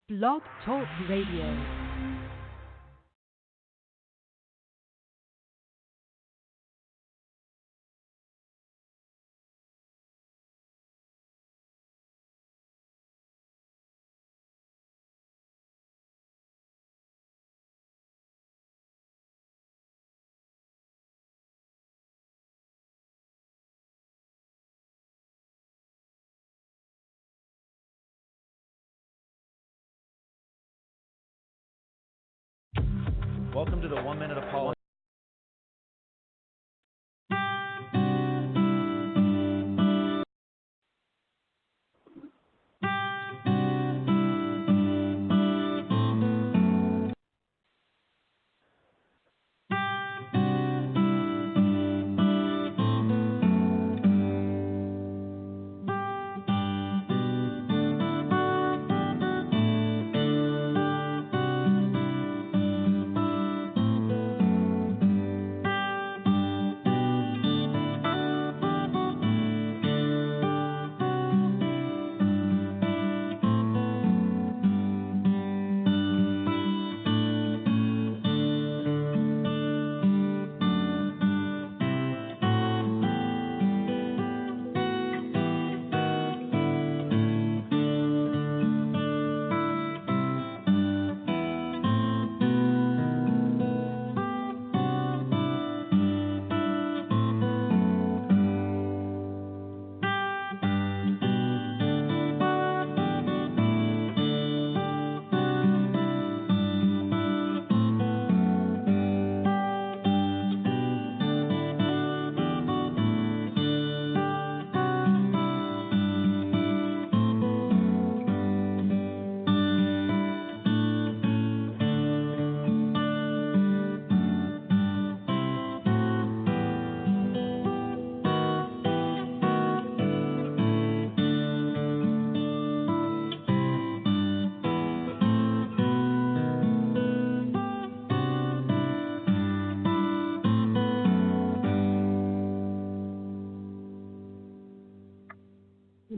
Blog Talk Radio. Welcome to the 1 Minute Apology.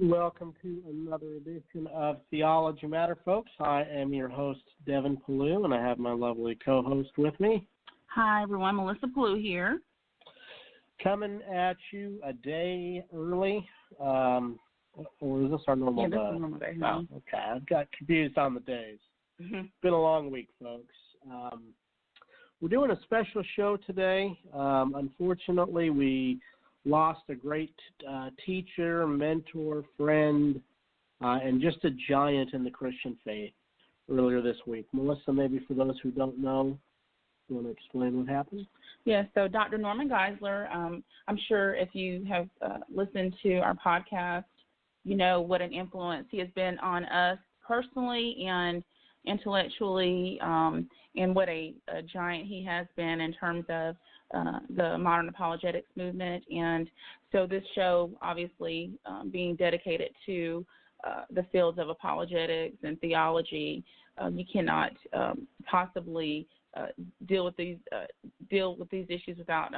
Welcome to another edition of Theology Matter, folks. I am your host, Devin Pellew, and I have my lovely co-host with me. Hi, everyone. Melissa Pellew here. Coming at you a day early. Or is this our normal day? Yeah, this is normal day. Oh, okay. I've got confused on the days. Mm-hmm. It's been a long week, folks. We're doing a special show today. Unfortunately, we lost a great teacher, mentor, friend, and just a giant in the Christian faith earlier this week. Melissa, maybe for those who don't know, you want to explain what happened? Yes, so Dr. Norman Geisler, I'm sure if you have listened to our podcast, you know what an influence he has been on us personally and intellectually, and what a giant he has been in terms of the modern apologetics movement. And so this show, obviously, being dedicated to the fields of apologetics and theology, you cannot possibly deal with these issues without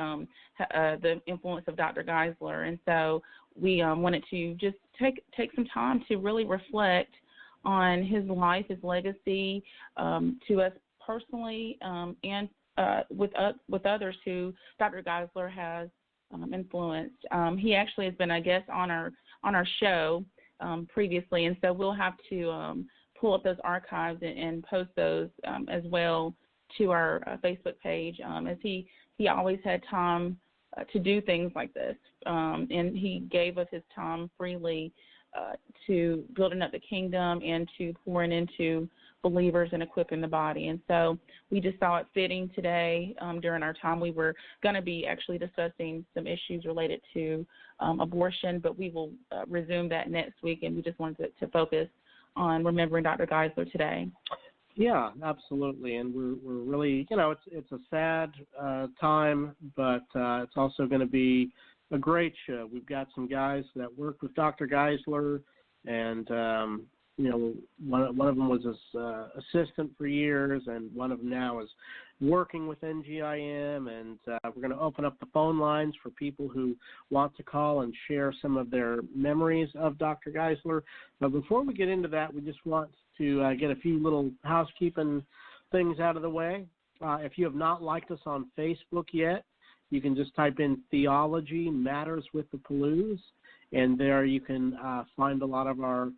the influence of Dr. Geisler. And so we wanted to just take some time to really reflect on his life, his legacy to us personally, and with others who Dr. Geisler has influenced. He actually has been a guest on our show previously, and so we'll have to pull up those archives and post those as well to our Facebook page, as he always had time to do things like this, and he gave of his time freely to building up the kingdom and to pouring into believers and equipping the body. And so we just saw it fitting today during our time. We were going to be actually discussing some issues related to abortion, but we will resume that next week, and we just wanted to focus on remembering Dr. Geisler today. Yeah, absolutely, and we're really, it's a sad time, but it's also going to be a great show. We've got some guys that work with Dr. Geisler, and one of them was his assistant for years, and one of them now is working with NGIM, and we're going to open up the phone lines for people who want to call and share some of their memories of Dr. Geisler. But before we get into that, we just want to get a few little housekeeping things out of the way. If you have not liked us on Facebook yet, you can just type in Theology Matters with the Pellews, and there you can find a lot of our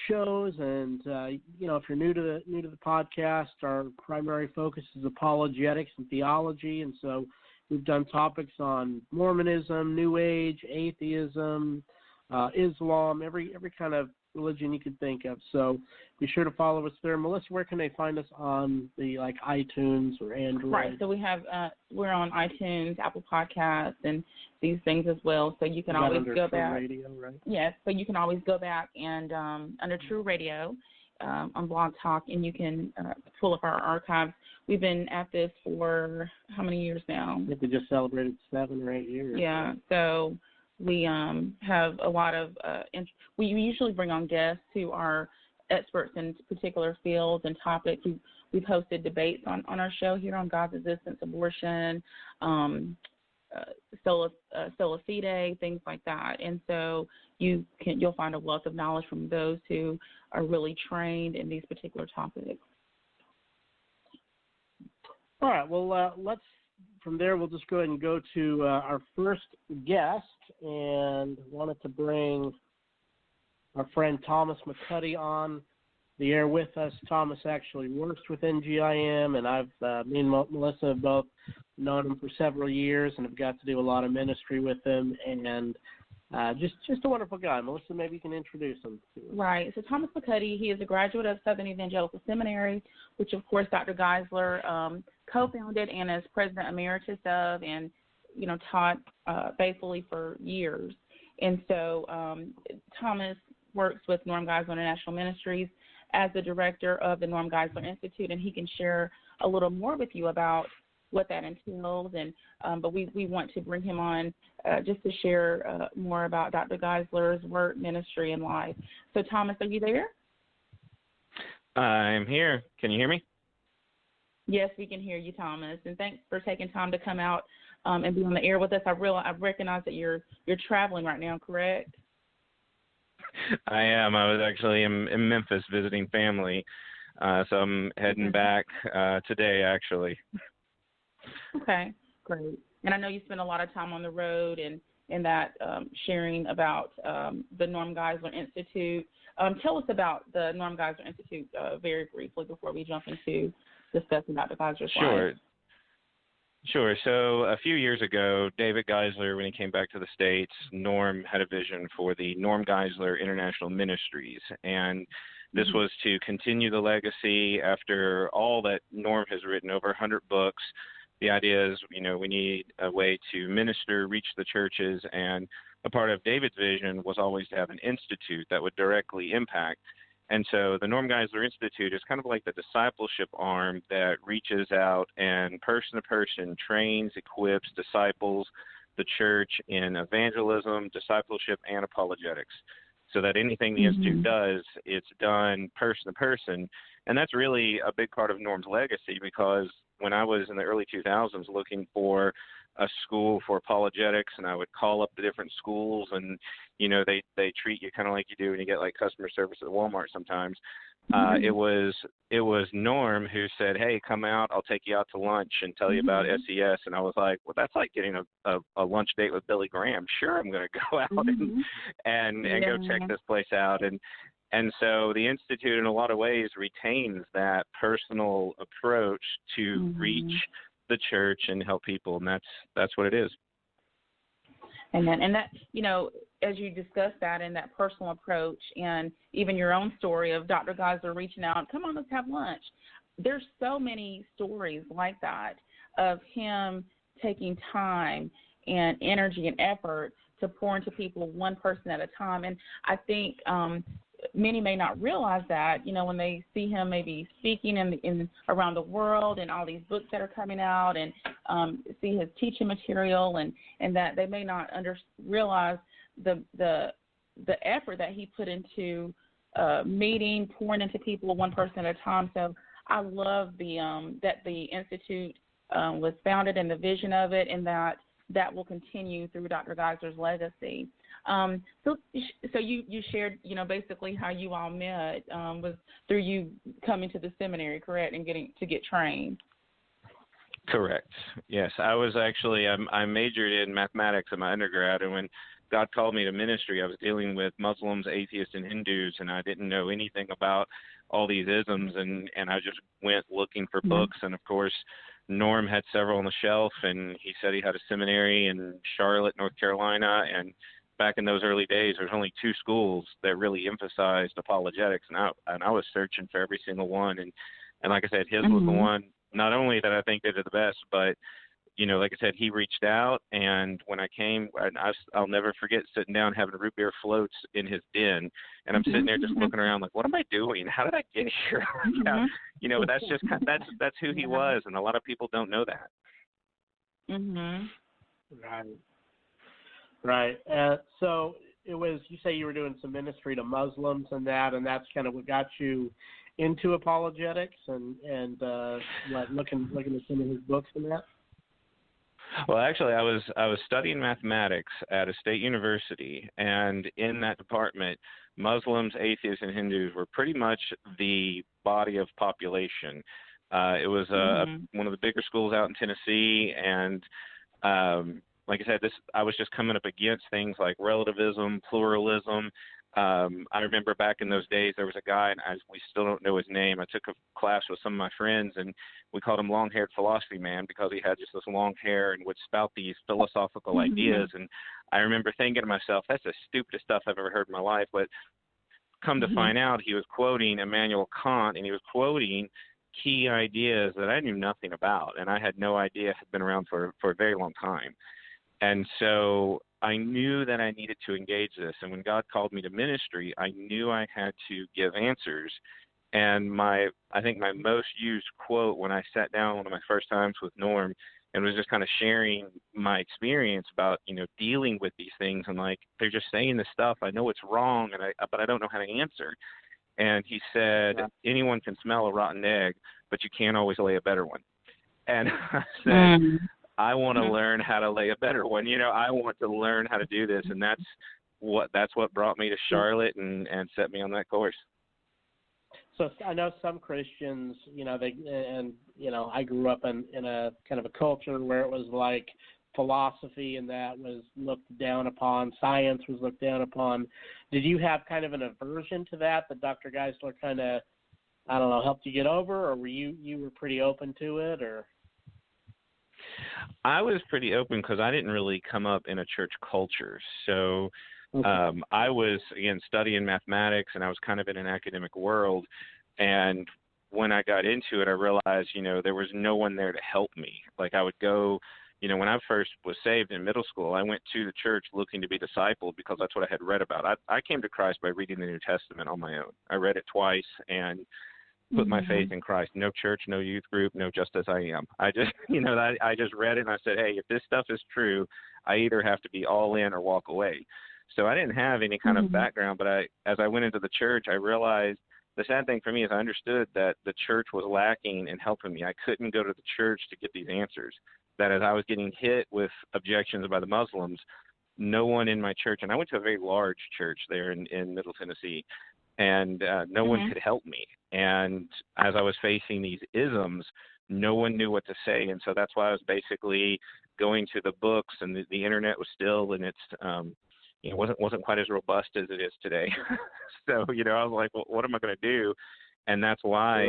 shows. And if you're new to the podcast, our primary focus is apologetics and theology, and so we've done topics on Mormonism, New Age, atheism, Islam, every kind of religion you could think of. So be sure to follow us there. Melissa, where can they find us on the iTunes or Android? Right. So we have we're on iTunes, Apple Podcasts, and these things as well. So you can always go back. Radio, right? Yes. So you can always go back and under True Radio on Blog Talk, and you can pull up our archives. We've been at this for how many years now? I think we just celebrated 7 or 8 years. Yeah. Right? So we have a lot of we usually bring on guests who are experts in particular fields and topics. We've hosted debates on our show here on God's existence, abortion, sola fide, things like that. And so you'll find a wealth of knowledge from those who are really trained in these particular topics. All right. Well, from there, we'll just go ahead and go to our first guest, and wanted to bring our friend Thomas McCuddy on the air with us. Thomas actually works with NGIM, and me and Melissa have both known him for several years and have got to do a lot of ministry with him, and just a wonderful guy. Melissa, maybe you can introduce him to us. Right. So Thomas McCuddy, he is a graduate of Southern Evangelical Seminary, which, of course, Dr. Geisler co-founded and is president emeritus of, and taught faithfully for years. And so Thomas works with Norm Geisler International Ministries as the director of the Norm Geisler Institute, and he can share a little more with you about what that entails. And but we want to bring him on just to share more about Dr. Geisler's work, ministry, and life. So, Thomas, are you there? I'm here. Can you hear me? Yes, we can hear you, Thomas. And thanks for taking time to come out and be on the air with us. I recognize that you're traveling right now, correct? I am. I was actually in Memphis visiting family, so I'm heading back today, actually. Okay, great. And I know you spend a lot of time on the road and that sharing about the Norm Geisler Institute. Tell us about the Norm Geisler Institute very briefly before we jump into discussing Dr. Geisler's life. Sure. So a few years ago, David Geisler, when he came back to the States, Norm had a vision for the Norm Geisler International Ministries. And this was to continue the legacy after all that Norm has written, over 100 books. The idea is, we need a way to minister, reach the churches, and a part of David's vision was always to have an institute that would directly impact. And so the Norm Geisler Institute is kind of like the discipleship arm that reaches out and person-to-person trains, equips, disciples the church in evangelism, discipleship, and apologetics, so that anything the Institute does, it's done person-to-person. And that's really a big part of Norm's legacy, because when I was in the early 2000s looking for a school for apologetics, and I would call up the different schools, and they treat you kind of like you do when you get like customer service at Walmart sometimes. It was Norm who said, "Hey, come out, I'll take you out to lunch and tell you about SES." And I was like, "Well, that's like getting a lunch date with Billy Graham. Sure, I'm going to go out and go check this place out." And so the Institute, in a lot of ways, retains that personal approach to reach the church and help people, and that's what it is. And that as you discuss that and that personal approach, and even your own story of Dr. Geisler reaching out, "Come on, let's have lunch." There's so many stories like that of him taking time and energy and effort to pour into people, one person at a time. And I think many may not realize that, when they see him maybe speaking in around the world and all these books that are coming out, and see his teaching material, and that they may not realize the effort that he put into meeting, pouring into people one person at a time. So I love that the Institute was founded and the vision of it, and that will continue through Dr. Geisler's legacy. So you shared, basically how you all met was through you coming to the seminary, correct, and getting to get trained. Correct. Yes, I was actually I majored in mathematics in my undergrad, and when God called me to ministry, I was dealing with Muslims, atheists, and Hindus, and I didn't know anything about all these isms, and I just went looking for books, and of course, Norm had several on the shelf, and he said he had a seminary in Charlotte, North Carolina, and back in those early days, there was only 2 schools that really emphasized apologetics, and I was searching for every single one, and like I said, his was the one not only that I think did it the best, but like I said, he reached out, and when I came, I'll never forget sitting down having root beer floats in his den, and I'm sitting there just looking around like, what am I doing? How did I get here? But that's just that's who he was, and a lot of people don't know that. Right. So it was. You say you were doing some ministry to Muslims and that's kind of what got you into apologetics and looking at some of his books and that. Well, actually, I was studying mathematics at a state university, and in that department, Muslims, atheists, and Hindus were pretty much the body of population. It was one of the bigger schools out in Tennessee, and like I said, I was just coming up against things like relativism, pluralism. I remember back in those days, there was a guy, and we still don't know his name. I took a class with some of my friends, and we called him Long-Haired Philosophy Man because he had just this long hair and would spout these philosophical ideas. And I remember thinking to myself, that's the stupidest stuff I've ever heard in my life. But come to find out, he was quoting Immanuel Kant, and he was quoting key ideas that I knew nothing about, and I had no idea had been around for a very long time. And so I knew that I needed to engage this. And when God called me to ministry, I knew I had to give answers. And I think my most used quote when I sat down one of my first times with Norm and was just kind of sharing my experience about, dealing with these things. And like, they're just saying this stuff. I know it's wrong, but I don't know how to answer. And he said, anyone can smell a rotten egg, but you can't always lay a better one. And I said, I want to learn how to lay a better one. I want to learn how to do this, and that's what brought me to Charlotte and set me on that course. So I know some Christians, I grew up in a kind of a culture where it was like philosophy and that was looked down upon, science was looked down upon. Did you have kind of an aversion to that Dr. Geisler kind of, helped you get over, or were you were pretty open to it, or? I was pretty open because I didn't really come up in a church culture. So I was, again, studying mathematics, and I was kind of in an academic world. And when I got into it, I realized, there was no one there to help me. Like I would go, when I first was saved in middle school, I went to the church looking to be discipled because that's what I had read about. I came to Christ by reading the New Testament on my own. I read it twice and put my faith in Christ. No church, no youth group, no just as I am. I just, I just read it and I said, hey, if this stuff is true, I either have to be all in or walk away. So I didn't have any kind of background, but as I went into the church, I realized the sad thing for me is I understood that the church was lacking in helping me. I couldn't go to the church to get these answers. That as I was getting hit with objections by the Muslims, no one in my church, and I went to a very large church there in Middle Tennessee, and no one could help me. And as I was facing these isms, no one knew what to say. And so that's why I was basically going to the books, and the internet was still in its, wasn't quite as robust as it is today. So, I was like, well, what am I going to do? And that's why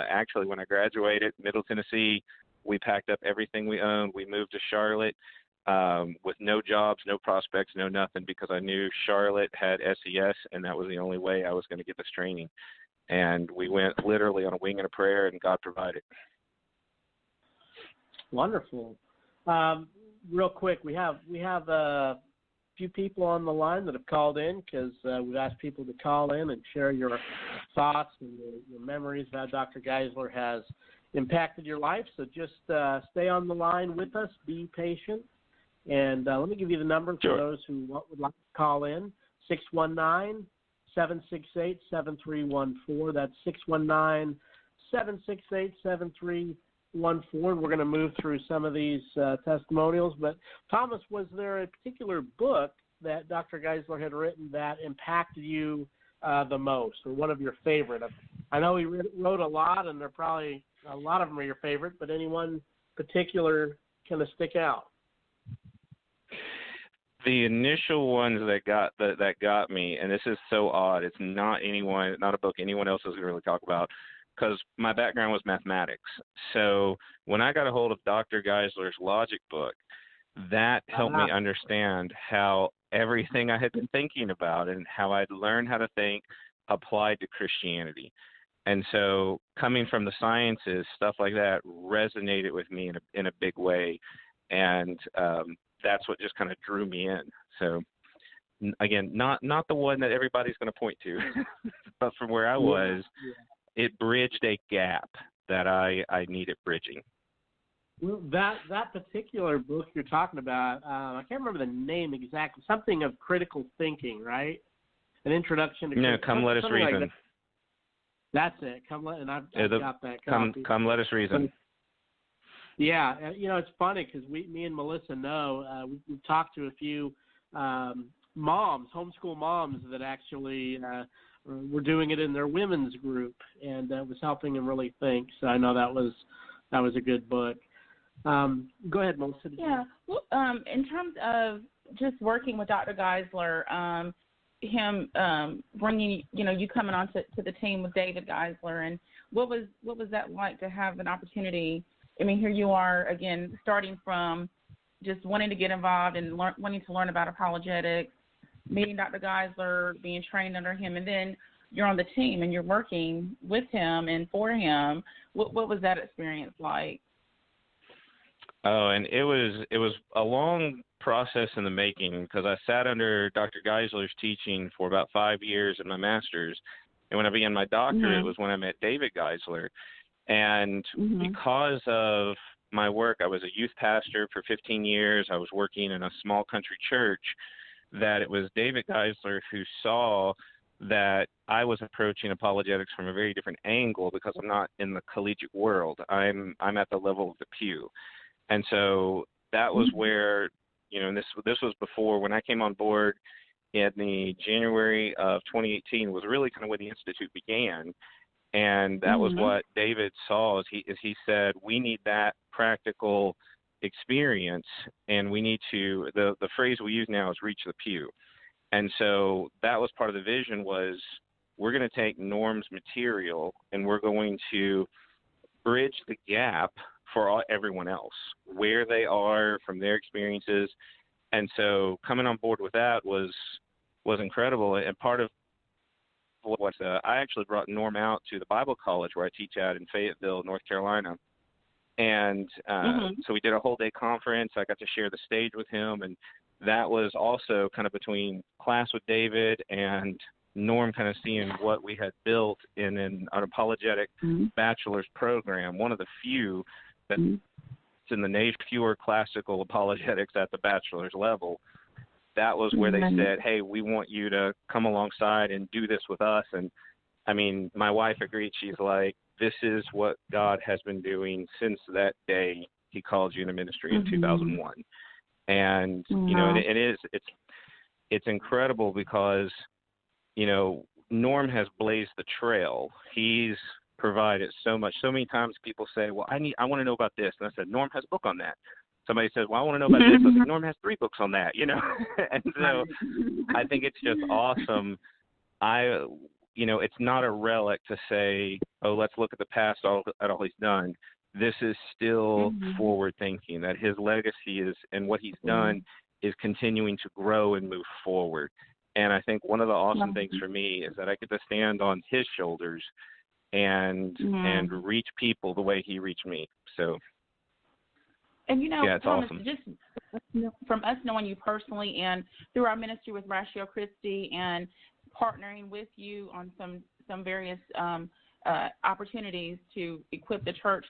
actually when I graduated Middle Tennessee, we packed up everything we owned. We moved to Charlotte with no jobs, no prospects, no nothing, because I knew Charlotte had SES, and that was the only way I was going to get this training. And we went literally on a wing and a prayer, and God provided. Wonderful. Real quick, we have a few people on the line that have called in because we've asked people to call in and share your thoughts and your memories of how Dr. Geisler has impacted your life. So just stay on the line with us. Be patient. And let me give you the number for those who would like to call in, 768-7314. That's 619-768-7314. We're going to move through some of these testimonials. But, Thomas, was there a particular book that Dr. Geisler had written that impacted you the most, or one of your favorite? I know he wrote a lot, and they're probably a lot of them are your favorite, but any one particular kind of stick out? The initial ones that got me, and this is so odd, it's not a book anyone else is going to really talk about, because my background was mathematics. So when I got a hold of Dr. Geisler's logic book, that helped me understand how everything I had been thinking about and how I'd learned how to think applied to Christianity. And so coming from the sciences, stuff like that resonated with me in a big way. And that's what just kind of drew me in. So again, not the one that everybody's going to point to, but from where I was, it bridged a gap that I needed bridging. Well, that particular book you're talking about, I can't remember the name exactly. Something of critical thinking, right? An introduction to Come Let Us Reason. Like that's it. I've got that copy. Come Let Us Reason. Yeah, it's funny because me and Melissa know we've talked to a few moms, homeschool moms that actually were doing it in their women's group, and that was helping them really think. So I know that was a good book. Go ahead, Melissa. Yeah. Well, in terms of just working with Dr. Geisler, him bringing you coming on to the team with David Geisler, and what was that like to have an opportunity? I mean, here you are again, starting from just wanting to get involved and wanting to learn about apologetics, meeting Dr. Geisler, being trained under him, and then you're on the team and you're working with him and for him. What was that experience like? Oh, and it was a long process in the making, because I sat under Dr. Geisler's teaching for about 5 years in my master's, and when I began my doctorate was when I met David Geisler. And because of my work, I was a youth pastor for 15 years. I was working in a small country church. That it was David Geisler who saw that I was approaching apologetics from a very different angle, because I'm not in the collegiate world. I'm at the level of the pew. And so that was where, and this was before, when I came on board in the January of 2018 was really kind of when the Institute began. And that was what David saw, is he said, we need that practical experience, and we need to, the phrase we use now is reach the pew. And so that was part of the vision, was we're going to take Norm's material and we're going to bridge the gap for everyone else, where they are from their experiences. And so coming on board with that was incredible. And part of what I actually brought Norm out to the Bible college where I teach at in Fayetteville, North Carolina. And so we did a whole day conference. I got to share the stage with him, and that was also kind of between class with David and Norm, kind of seeing what we had built in an apologetic bachelor's program, one of the few that's in the nation, pure classical apologetics at the bachelor's level. That was where they said, hey, we want you to come alongside and do this with us. And, I mean, my wife agreed. She's like, this is what God has been doing since that day he called you into ministry in 2001. And, it's incredible because, Norm has blazed the trail. He's provided so much. So many times people say, well, I want to know about this. And I said, Norm has a book on that. Somebody says, well, I want to know about this. I said, Norm has 3 books on that, And so I think it's just awesome. It's not a relic to say, oh, let's look at the past, at all he's done. This is still forward thinking, that his legacy is, and what he's done is continuing to grow and move forward. And I think one of the awesome things for me is that I get to stand on his shoulders and reach people the way he reached me. So, and it's Thomas, awesome. Just from us knowing you personally and through our ministry with Ratio Christi and partnering with you on some various opportunities to equip the church,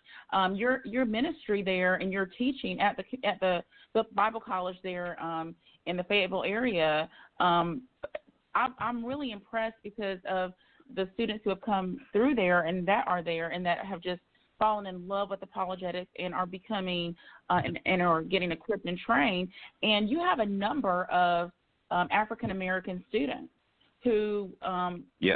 your ministry there and your teaching at the Bible college there in the Fayetteville area, I'm really impressed because of the students who have come through there and that have just fallen in love with apologetics and are becoming and are getting equipped and trained. And you have a number of African American students who, yes.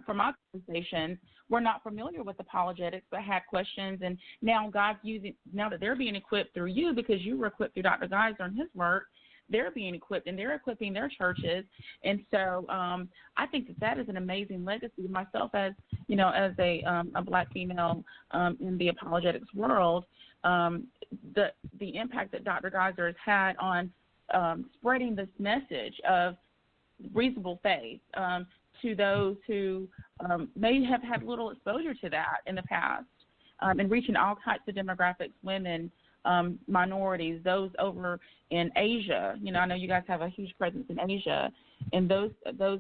from my conversations, were not familiar with apologetics but had questions. And now now that they're being equipped through you, because you were equipped through Dr. Geisler and his work, they're being equipped and they're equipping their churches. And so I think that is an amazing legacy. Myself, as as a Black female in the apologetics world, the impact that Dr. Geisler has had on spreading this message of reasonable faith to those who may have had little exposure to that in the past, and reaching all types of demographics, women, minorities, those over in Asia. I know you guys have a huge presence in Asia, in those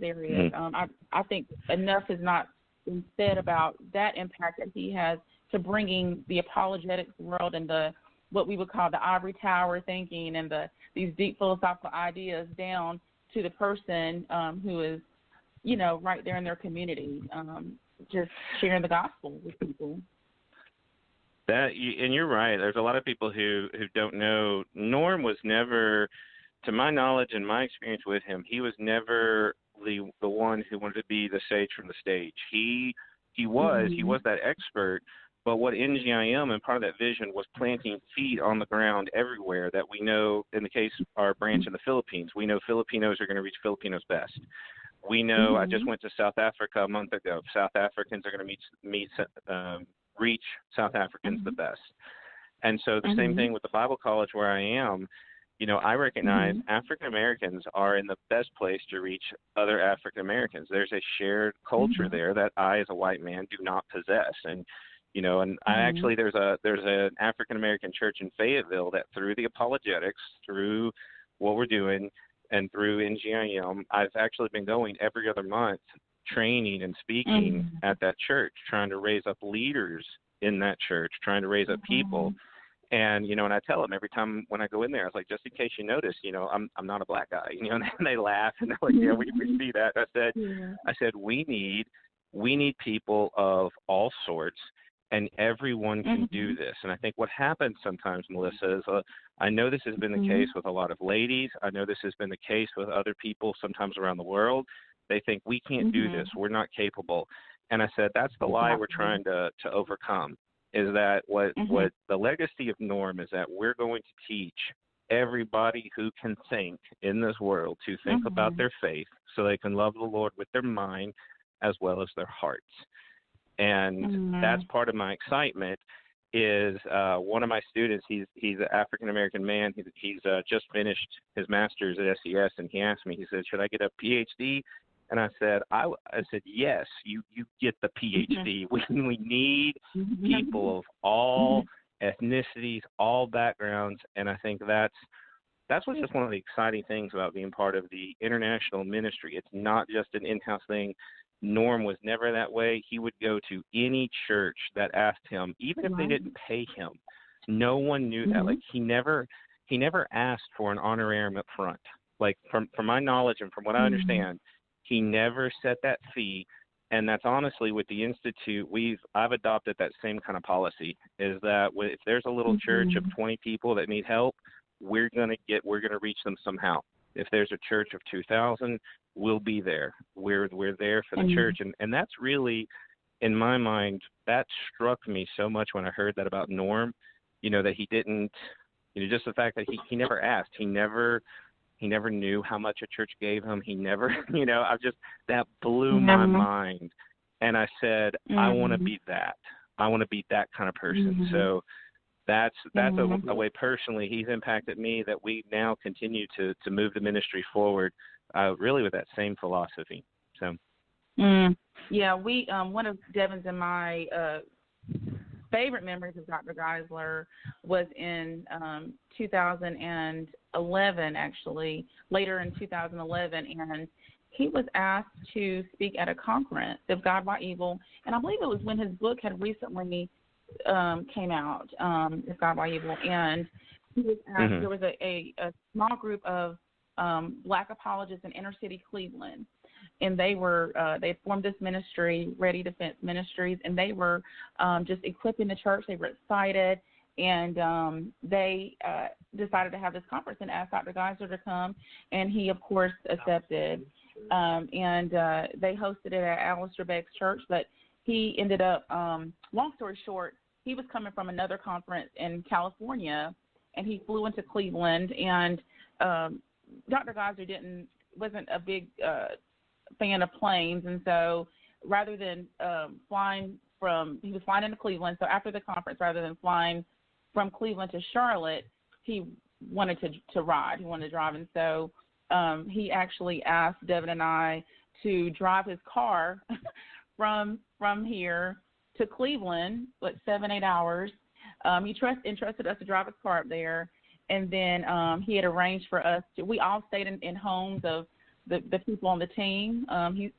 areas. I think enough has not been said about that impact that he has to bringing the apologetics world and what we would call the ivory tower thinking and these deep philosophical ideas down to the person who is, right there in their community, just sharing the gospel with people. And you're right. There's a lot of people who don't know. Norm was never, to my knowledge and my experience with him, he was never the one who wanted to be the sage from the stage. He was that expert. But what NGIM and part of that vision was planting feet on the ground everywhere that we know, in the case of our branch in the Philippines, we know Filipinos are going to reach Filipinos best. We know, I just went to South Africa a month ago. South Africans are going to reach South Africans the best. And so the same thing with the Bible college where I am, I recognize African Americans are in the best place to reach other African Americans. There's a shared culture there that I, as a white man, do not possess. And I actually, there's an African American church in Fayetteville that through the apologetics, through what we're doing, and through NGIM, I've actually been going every other month, training and speaking at that church, trying to raise up leaders in that church, trying to raise up people. And and I tell them every time when I go in there, I was like, just in case you notice, I'm not a Black guy, and they laugh and they're like, yeah, we see that. I said we need people of all sorts. And everyone can do this. And I think what happens sometimes, Melissa, is I know this has been the case with a lot of ladies. I know this has been the case with other people sometimes around the world. They think we can't do this. We're not capable. And I said, that's the lie we're trying to overcome, is that what the legacy of Norm is that we're going to teach everybody who can think in this world to think about their faith so they can love the Lord with their mind as well as their hearts. And that's part of my excitement is one of my students, he's an African-American man. He's just finished his master's at SES, and he asked me, he said, should I get a PhD? And I said, yes, you get the PhD. We need people of all ethnicities, all backgrounds, and I think that's what's just one of the exciting things about being part of the international ministry. It's not just an in-house thing. Norm was never that way. He would go to any church that asked him, even if they didn't pay him. No one knew that. Like he never asked for an honorarium up front. Like from my knowledge and from what I understand, he never set that fee. And that's honestly with the Institute, I've adopted that same kind of policy. Is that if there's a little church of 20 people that need help, we're gonna reach them somehow. If there's a church of 2,000, we'll be there. We're there for the church. And that's really, in my mind, that struck me so much when I heard that about Norm, that he didn't, just the fact that he never asked. He never knew how much a church gave him. He never, that blew my mind. And I said, I want to be that. I want to be that kind of person. So that's a way personally he's impacted me that we now continue to move the ministry forward, really with that same philosophy. So, yeah, we one of Devin's and my favorite memories of Dr. Geisler was in 2011, actually, later in 2011, and he was asked to speak at a conference, If God By Evil, and I believe it was when his book had recently came out, If God By Evil, and he was asked, there was a small group of Black apologists in inner city Cleveland and they had formed this ministry, Ready Defense Ministries, and they were just equipping the church. They were excited, and they decided to have this conference and asked Dr. Geisler to come, and he, of course, accepted. And they hosted it at Alistair Beck's church, but he ended up, long story short, he was coming from another conference in California, and he flew into Cleveland, and Dr. Geisler wasn't a big fan of planes, and so rather than he was flying into Cleveland, so after the conference, rather than flying from Cleveland to Charlotte, he wanted to ride. He wanted to drive, and so he actually asked Devin and I to drive his car from here to Cleveland, 7-8 hours. He entrusted us to drive his car up there, and then he had arranged for us to. We all stayed in homes of the people on the team. He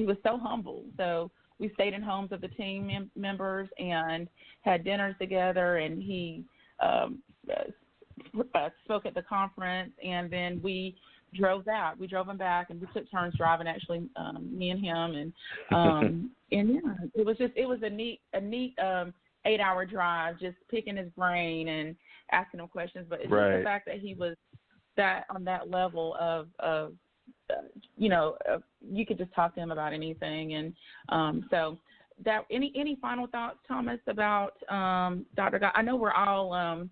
was so humble. So we stayed in homes of the team members and had dinners together, and he spoke at the conference, and then we drove out. We drove him back, and we took turns driving, actually, me and him, and yeah, it was a neat 8-hour drive, just picking his brain and asking him questions. But it's just the fact that he was on that level of you could just talk to him about anything, and so that. Any final thoughts, Thomas, about Dr. Geisler? I know we're all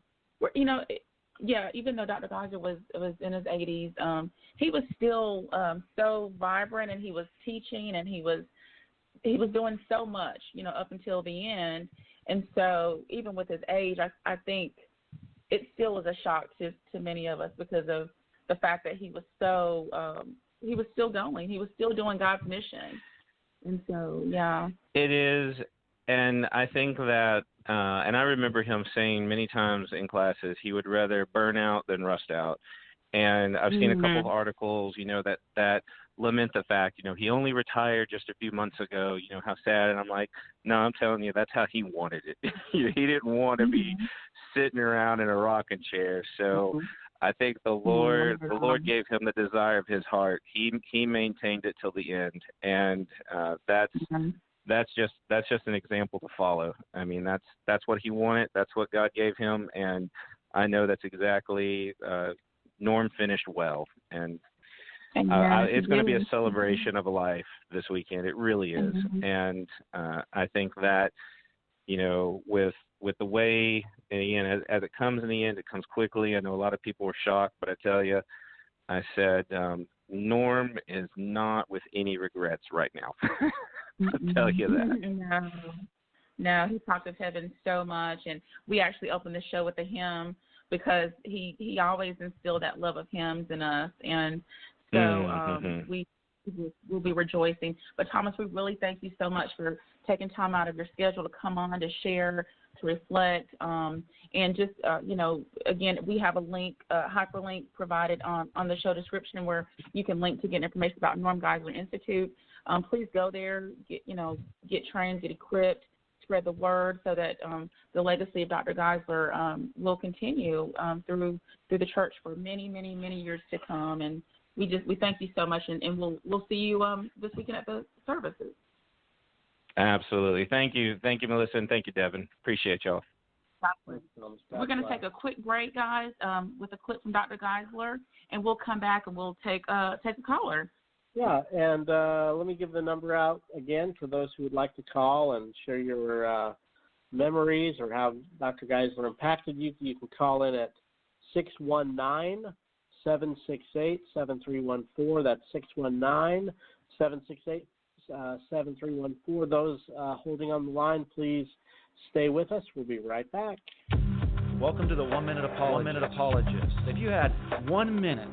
even though Dr. Geisler was in his 80s, he was still so vibrant, and he was teaching, and he was doing so much, up until the end. And so even with his age, I think it still was a shock to many of us because of the fact that he was he was still going. He was still doing God's mission. And so, yeah. It is, and I think that, and I remember him saying many times in classes he would rather burn out than rust out. And I've seen a couple of articles, that lament the fact, he only retired just a few months ago, how sad. And I'm like, no, I'm telling you, that's how he wanted it. He didn't want to be sitting around in a rocking chair. So I think the Lord gave him the desire of his heart. He maintained it till the end. And that's just an example to follow. I mean, that's what he wanted. That's what God gave him. And I know that's exactly, Norm finished well. And it's going to be a celebration of a life this weekend. It really is. And I think that, with the way, again, as it comes in the end, it comes quickly. I know a lot of people were shocked, but I tell you, I said, Norm is not with any regrets right now. I'll tell you that. No, he talked of heaven so much, and we actually opened the show with a hymn because he always instilled that love of hymns in us, and so we'll be rejoicing. But Thomas, we really thank you so much for taking time out of your schedule to come on to share, to reflect, and just again, we have a link, hyperlink provided on the show description where you can link to get information about Norm Geisler Institute. Please go there, get trained, get equipped, spread the word so that the legacy of Dr. Geisler will continue through the church for many, many, many years to come. And we thank you so much, and we'll see you this weekend at the services. Absolutely. Thank you, Melissa, and thank you, Devin. Appreciate y'all. We're going to take a quick break, guys, with a clip from Dr. Geisler, and we'll come back and we'll take a caller. Yeah, and let me give the number out again for those who would like to call and share your memories or how Dr. Geisler impacted you. You can call in at 619-768-7314. That's 619-768-7314. Those holding on the line, please stay with us. We'll be right back. Welcome to the 1 Minute Apologist. If you had 1 minute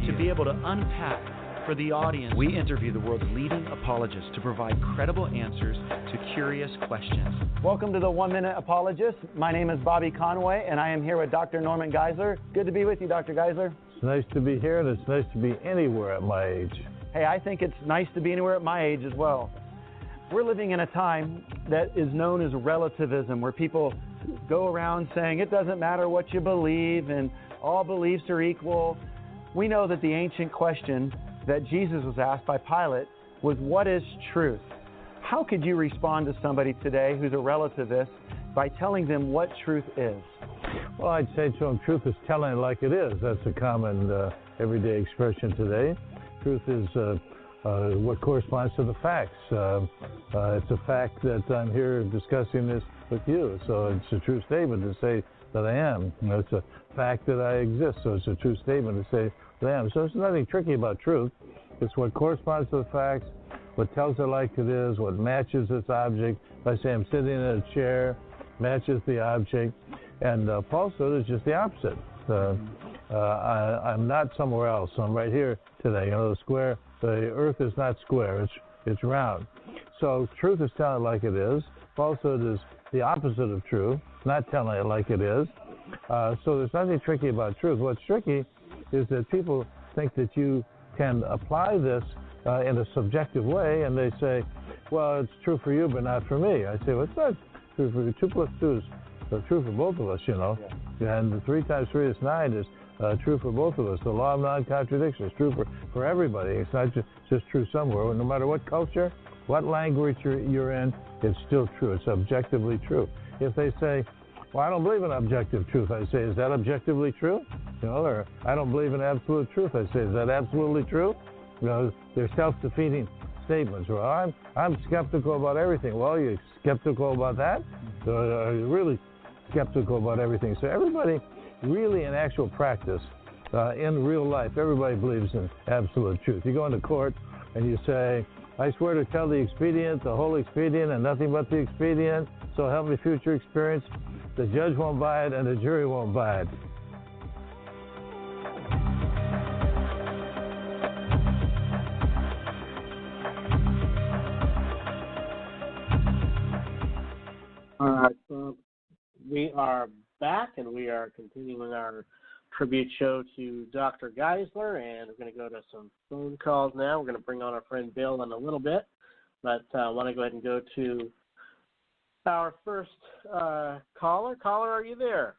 to be able to unpack for the audience, we interview the world's leading apologists to provide credible answers to curious questions. Welcome to the 1 Minute Apologist. My name is Bobby Conway, and I am here with Dr. Norman Geisler. Good to be with you, Dr. Geisler. It's nice to be here, and it's nice to be anywhere at my age. Hey, I think it's nice to be anywhere at my age as well. We're living in a time that is known as relativism, where people go around saying it doesn't matter what you believe, and all beliefs are equal. We know that the ancient question that Jesus was asked by Pilate was, what is truth? How could you respond to somebody today who's a relativist by telling them what truth is? Well, I'd say to them, truth is telling it like it is. That's a common everyday expression today. Truth is what corresponds to the facts. It's a fact that I'm here discussing this with you, so it's a true statement to say that I am. It's a fact that I exist, so it's a true statement to say that I am. So there's nothing tricky about truth. It's what corresponds to the facts, what tells it like it is, what matches its object. If I say I'm sitting in a chair, matches the object. And falsehood is just the opposite. I'm not somewhere else. I'm right here today. The square, the earth is not square. It's round. So truth is telling it like it is. Falsehood is the opposite of truth, not telling it like it is. So there's nothing tricky about truth. What's tricky is that people think that you can apply this in a subjective way, and they say, well, it's true for you, but not for me. I say, well, it's not true for you. 2 plus 2 is true for both of us, Yeah. And the 3 times 3 is 9 is true for both of us. The law of non-contradiction is true for everybody. It's not just true somewhere. No matter what culture, what language you're in, it's still true. It's objectively true. If they say, well, I don't believe in objective truth, I say, is that objectively true? Or I don't believe in absolute truth, I say, is that absolutely true? They're self-defeating statements. Well, I'm skeptical about everything. Well, you're skeptical about that? Are you really skeptical about everything? So everybody really in actual practice, in real life, everybody believes in absolute truth. You go into court and you say, I swear to tell the expedient, the whole expedient, and nothing but the expedient, so help me future experience. The judge won't buy it and the jury won't buy it. All right, so we are back, and we are continuing our tribute show to Dr. Geisler, and we're going to go to some phone calls now. We're going to bring on our friend Bill in a little bit, but I want to go ahead and go to our first caller. Caller, are you there?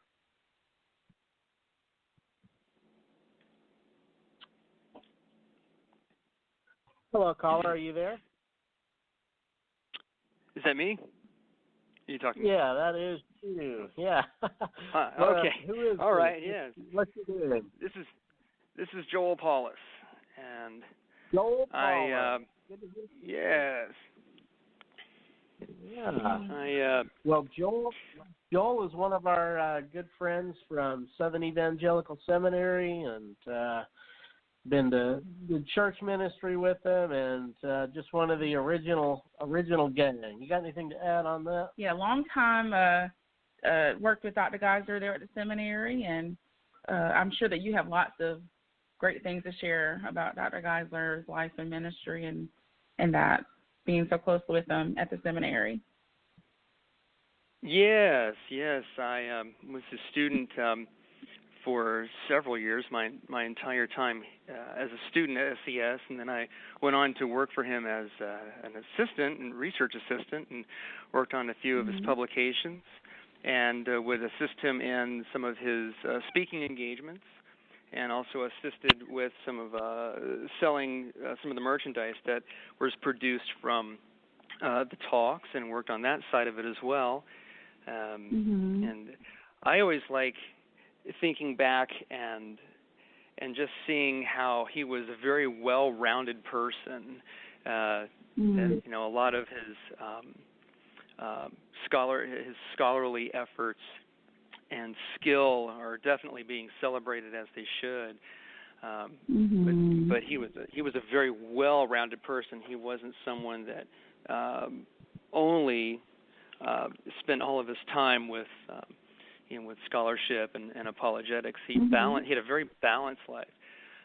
Hello, caller, are you there? Is that me? Are you talking? Yeah, that is you. Yeah. Okay. Who is all right. this? Yeah. What's your name? This is Joel Paulus, and Joel Paulus. Yes. Yeah. Well, Joel is one of our good friends from Southern Evangelical Seminary, and been to the church ministry with them, and just one of the original gang. You got anything to add on that? Yeah, long time worked with Dr. Geisler there at the seminary, and I'm sure that you have lots of great things to share about Dr. Geisler's life and ministry and that, being so close with them at the seminary. Yes. I was a student for several years, my entire time as a student at SES, and then I went on to work for him as an assistant and research assistant, and worked on a few of his publications, and would assist him in some of his speaking engagements, and also assisted with some of selling some of the merchandise that was produced from the talks, and worked on that side of it as well. And I always like thinking back and just seeing how he was a very well-rounded person. And, a lot of his scholarly efforts and skill are definitely being celebrated as they should. But he was a very well-rounded person. He wasn't someone that only spent all of his time with scholarship and apologetics. He had a very balanced life,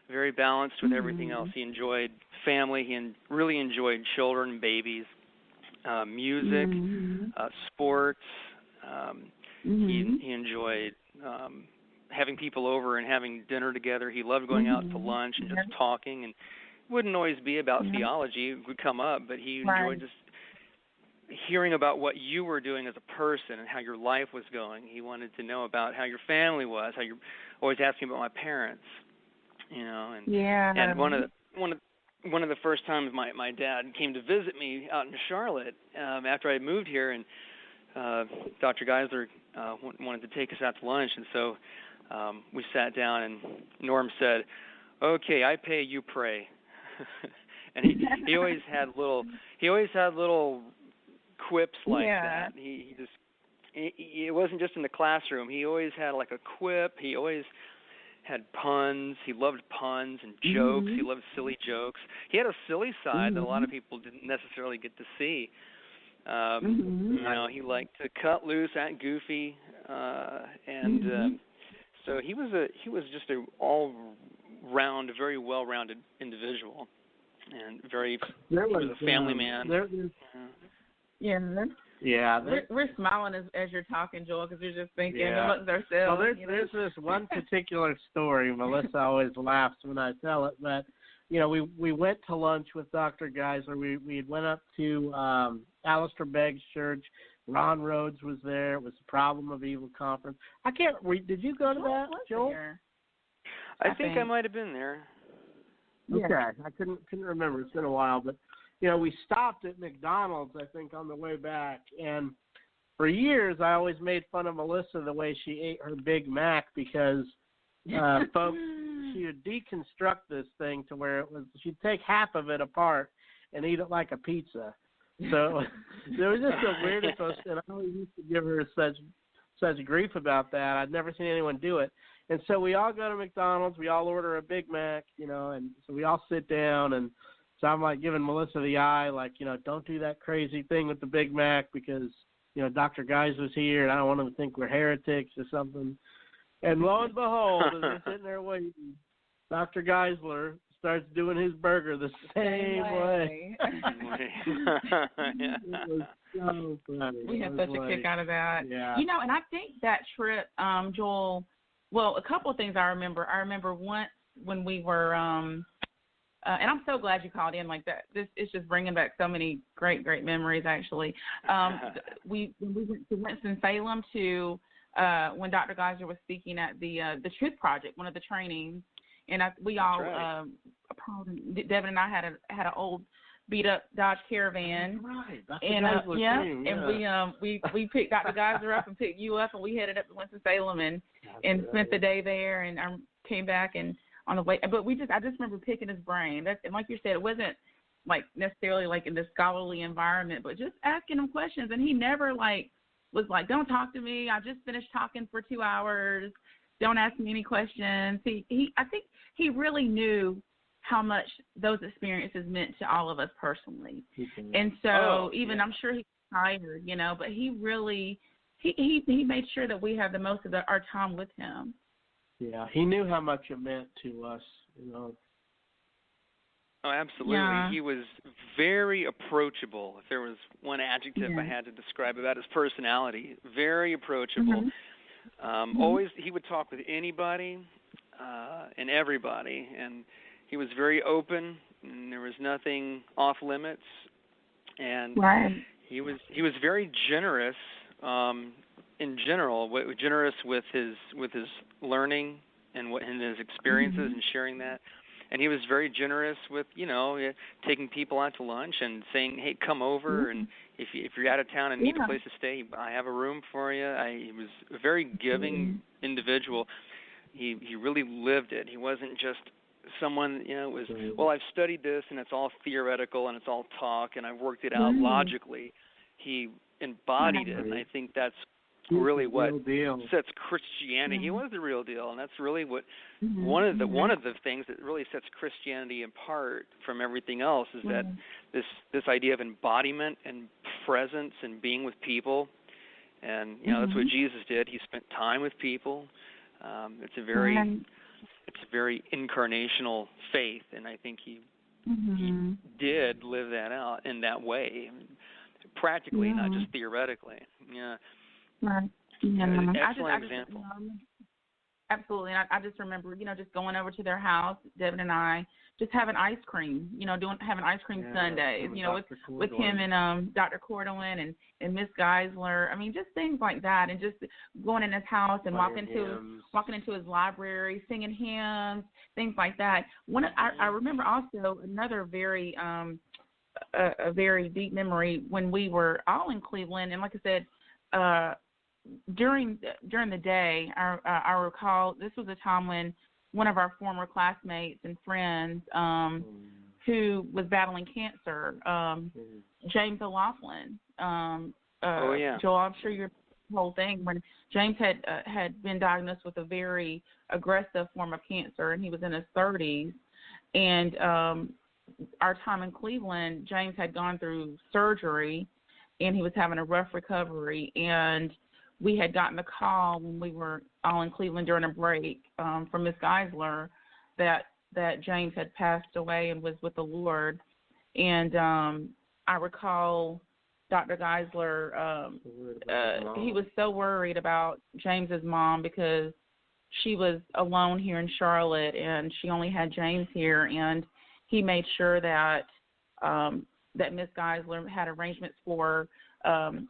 very balanced with everything else. He enjoyed family. He really enjoyed children, babies, music, sports. He enjoyed having people over and having dinner together. He loved going out to lunch and just talking. And it wouldn't always be about theology. It would come up, but he enjoyed just hearing about what you were doing as a person and how your life was going. He wanted to know about how your family was, how you're always asking about my parents. And one of the first times my dad came to visit me out in Charlotte after I moved here, and Dr. Geisler wanted to take us out to lunch, and so we sat down, and Norm said, "Okay, I pay, you pray." And he always had little quips like that. It wasn't just in the classroom. He always had like a quip. He always had puns. He loved puns and jokes. He loved silly jokes. He had a silly side that a lot of people didn't necessarily get to see. He liked to cut loose, act goofy, and so he was just a all-round, very well-rounded individual, and he was a family man. We're smiling as you're talking, Joel, because we're just thinking amongst ourselves. Well, there's this one particular story. Melissa always laughs when I tell it, but we went to lunch with Dr. Geisler. We went up to Alistair Begg's church. Ron Rhodes was there. It was the Problem of Evil conference. I can't read. Did you go to that, Joel? I think I might have been there. Okay, I couldn't remember. It's been a while, but we stopped at McDonald's, I think, on the way back, and for years I always made fun of Melissa the way she ate her Big Mac, because folks, she would deconstruct this thing to where she'd take half of it apart and eat it like a pizza. So there was just the weirdest, and I always used to give her such grief about that. I'd never seen anyone do it. And so we all go to McDonald's, we all order a Big Mac, and so we all sit down, and so I'm like giving Melissa the eye, like, don't do that crazy thing with the Big Mac, because, Dr. Geisler's here and I don't want them to think we're heretics or something. And lo and behold, as we're sitting there waiting, Dr. Geisler starts doing his burger the same way. It was so funny. We had such a kick out of that. Yeah. And I think that trip, Joel, well, a couple of things I remember. I remember once when we were, and I'm so glad you called in like that. This is just bringing back so many great memories, actually. We went to Winston-Salem to when Dr. Geisler was speaking at the Truth Project, one of the trainings, and we all, Devin and I had an old beat up Dodge Caravan, and and we picked Dr. Geisler up and picked you up, and we headed up to Winston-Salem and spent the day there, and came back and on the way. But I just remember picking his brain. And like you said, it wasn't like necessarily like in the scholarly environment, but just asking him questions, and he never was like, don't talk to me. I just finished talking for 2 hours. Don't ask me any questions. I think he really knew how much those experiences meant to all of us personally. And so I'm sure he was tired, but he really, he made sure that we had the most of our time with him. Yeah, he knew how much it meant to us, Oh, absolutely. Yeah. He was very approachable. If there was one adjective I had to describe about his personality, very approachable. Always, he would talk with anybody and everybody, and he was very open, and there was nothing off limits. And he was very generous in general, generous with his learning and his experiences and sharing that. And he was very generous with, taking people out to lunch and saying, hey, come over, and if you're out of town and need a place to stay, I have a room for you. He was a very giving individual. He really lived it. He wasn't just someone, it was, well, I've studied this, and it's all theoretical, and it's all talk, and I've worked it out logically. He embodied it, and I think that's really what sets Christianity. He was the real deal, and that's really what one of the things that really sets Christianity apart from everything else is that this idea of embodiment and presence and being with people, and that's what Jesus did. He spent time with people. It's a very incarnational faith, and I think he did live that out in that way, practically, not just theoretically. Right. Excellent example. Absolutely. And I just remember, just going over to their house, Devin and I, just having ice cream, having ice cream Sundays, with him and Dr. Cordwin and Miss Geisler. I mean, just things like that, and just going in his house and walking into his library, singing hymns, things like that. I remember also another very a very deep memory when we were all in Cleveland, and like I said, during the day, I recall this was a time when one of our former classmates and friends who was battling cancer, James O'Laughlin. Joel, I'm sure you're the whole thing when James had been diagnosed with a very aggressive form of cancer, and he was in his 30s, and our time in Cleveland, James had gone through surgery, and he was having a rough recovery, and we had gotten the call when we were all in Cleveland during a break from Miss Geisler that James had passed away and was with the Lord. And I recall Dr. Geisler, he was so worried about James's mom because she was alone here in Charlotte, and she only had James here, and he made sure that that Miss Geisler had arrangements for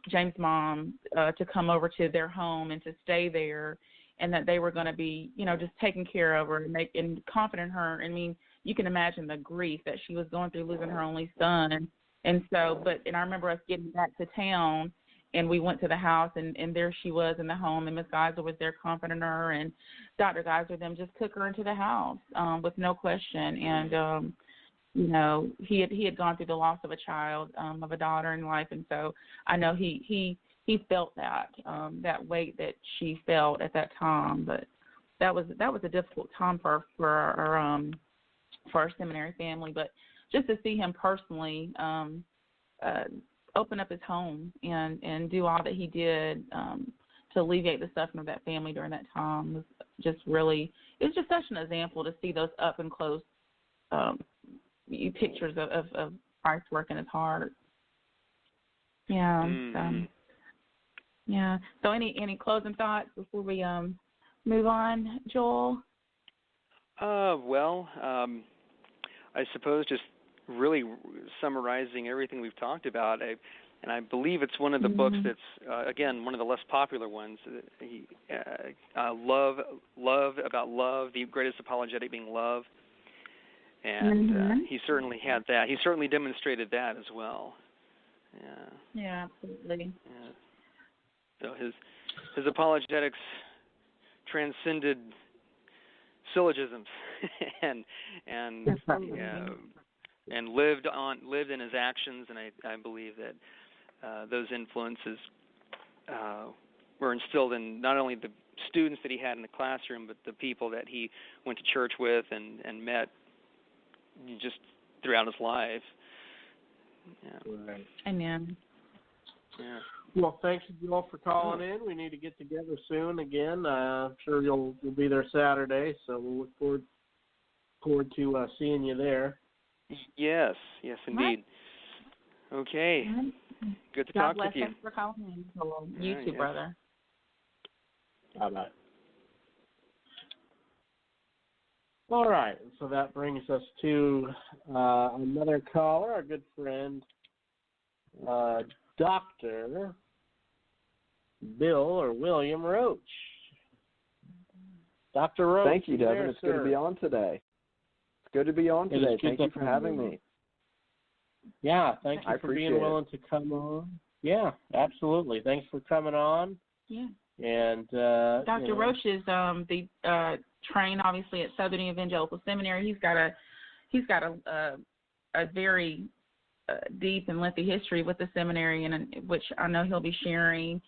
James' mom to come over to their home and to stay there, and that they were going to be, just taking care of her and confident in her. I mean, you can imagine the grief that she was going through losing her only son. And so, and I remember us getting back to town, and we went to the house, and there she was in the home, and Miss Geisler was there comforting her, and Dr. Geisler them just took her into the house with no question. And he had gone through the loss of a child, of a daughter in life, and so I know he felt that weight that she felt at that time. But that was a difficult time for our seminary family. But just to see him personally open up his home and do all that he did to alleviate the suffering of that family during that time was just really, it's just such an example to see those up and close pictures of Christ's work in his heart. Yeah. So any closing thoughts before we move on, Joel? I suppose just really summarizing everything we've talked about, and I believe it's one of the books that's, again, one of the less popular ones. Love, about love, the greatest apologetic being love. And he certainly had that. He certainly demonstrated that as well. Yeah, absolutely. Yeah. So his apologetics transcended syllogisms and lived in his actions, and I believe that those influences were instilled in not only the students that he had in the classroom, but the people that he went to church with and met just throughout his life. Yeah. Right. Amen. Yeah. Well, thank you all for calling in. We need to get together soon again. I'm sure you'll be there Saturday, so we'll look forward to seeing you there. Yes, indeed. Okay. Good to talk with you. Thanks for calling in. You too, brother. Bye-bye. All right, so that brings us to another caller, our good friend, Dr. Bill or William Roach. Dr. Roach. Thank you, Devin. It's good to be on today. It's good to be on today. Thank you for having me. Yeah, thank you for being willing to come on. Yeah, absolutely. Thanks for coming on. Yeah. And Dr. Roach is trained obviously at Southern Evangelical Seminary. He's got a very deep and lengthy history with the seminary, and which I know he'll be sharing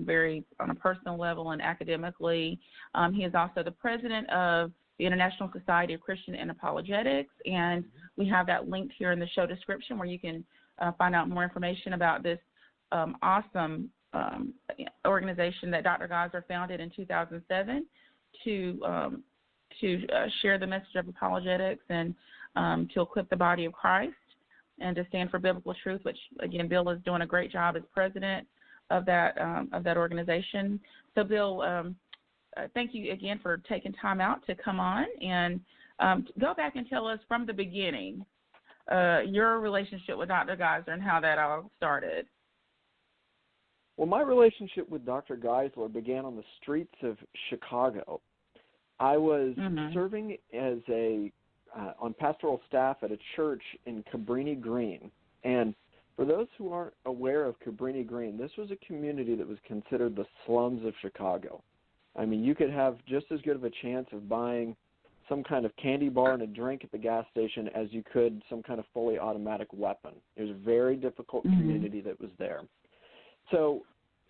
very on a personal level and academically. He is also the president of the International Society of Christian and Apologetics, and we have that linked here in the show description where you can find out more information about this awesome organization that Dr. Geisler founded in 2007 to share the message of apologetics and to equip the body of Christ and to stand for biblical truth, which, again, Bill is doing a great job as president of that organization. So, Bill, thank you again for taking time out to come on and Go back and tell us from the beginning your relationship with Dr. Geisler and how that all started. Well, my relationship with Dr. Geisler began on the streets of Chicago. I was serving as on pastoral staff at a church in Cabrini Green. And for those who aren't aware of Cabrini Green, this was a community that was considered the slums of Chicago. I mean, you could have just as good of a chance of buying some kind of candy bar and a drink at the gas station as you could some kind of fully automatic weapon. It was a very difficult community that was there. So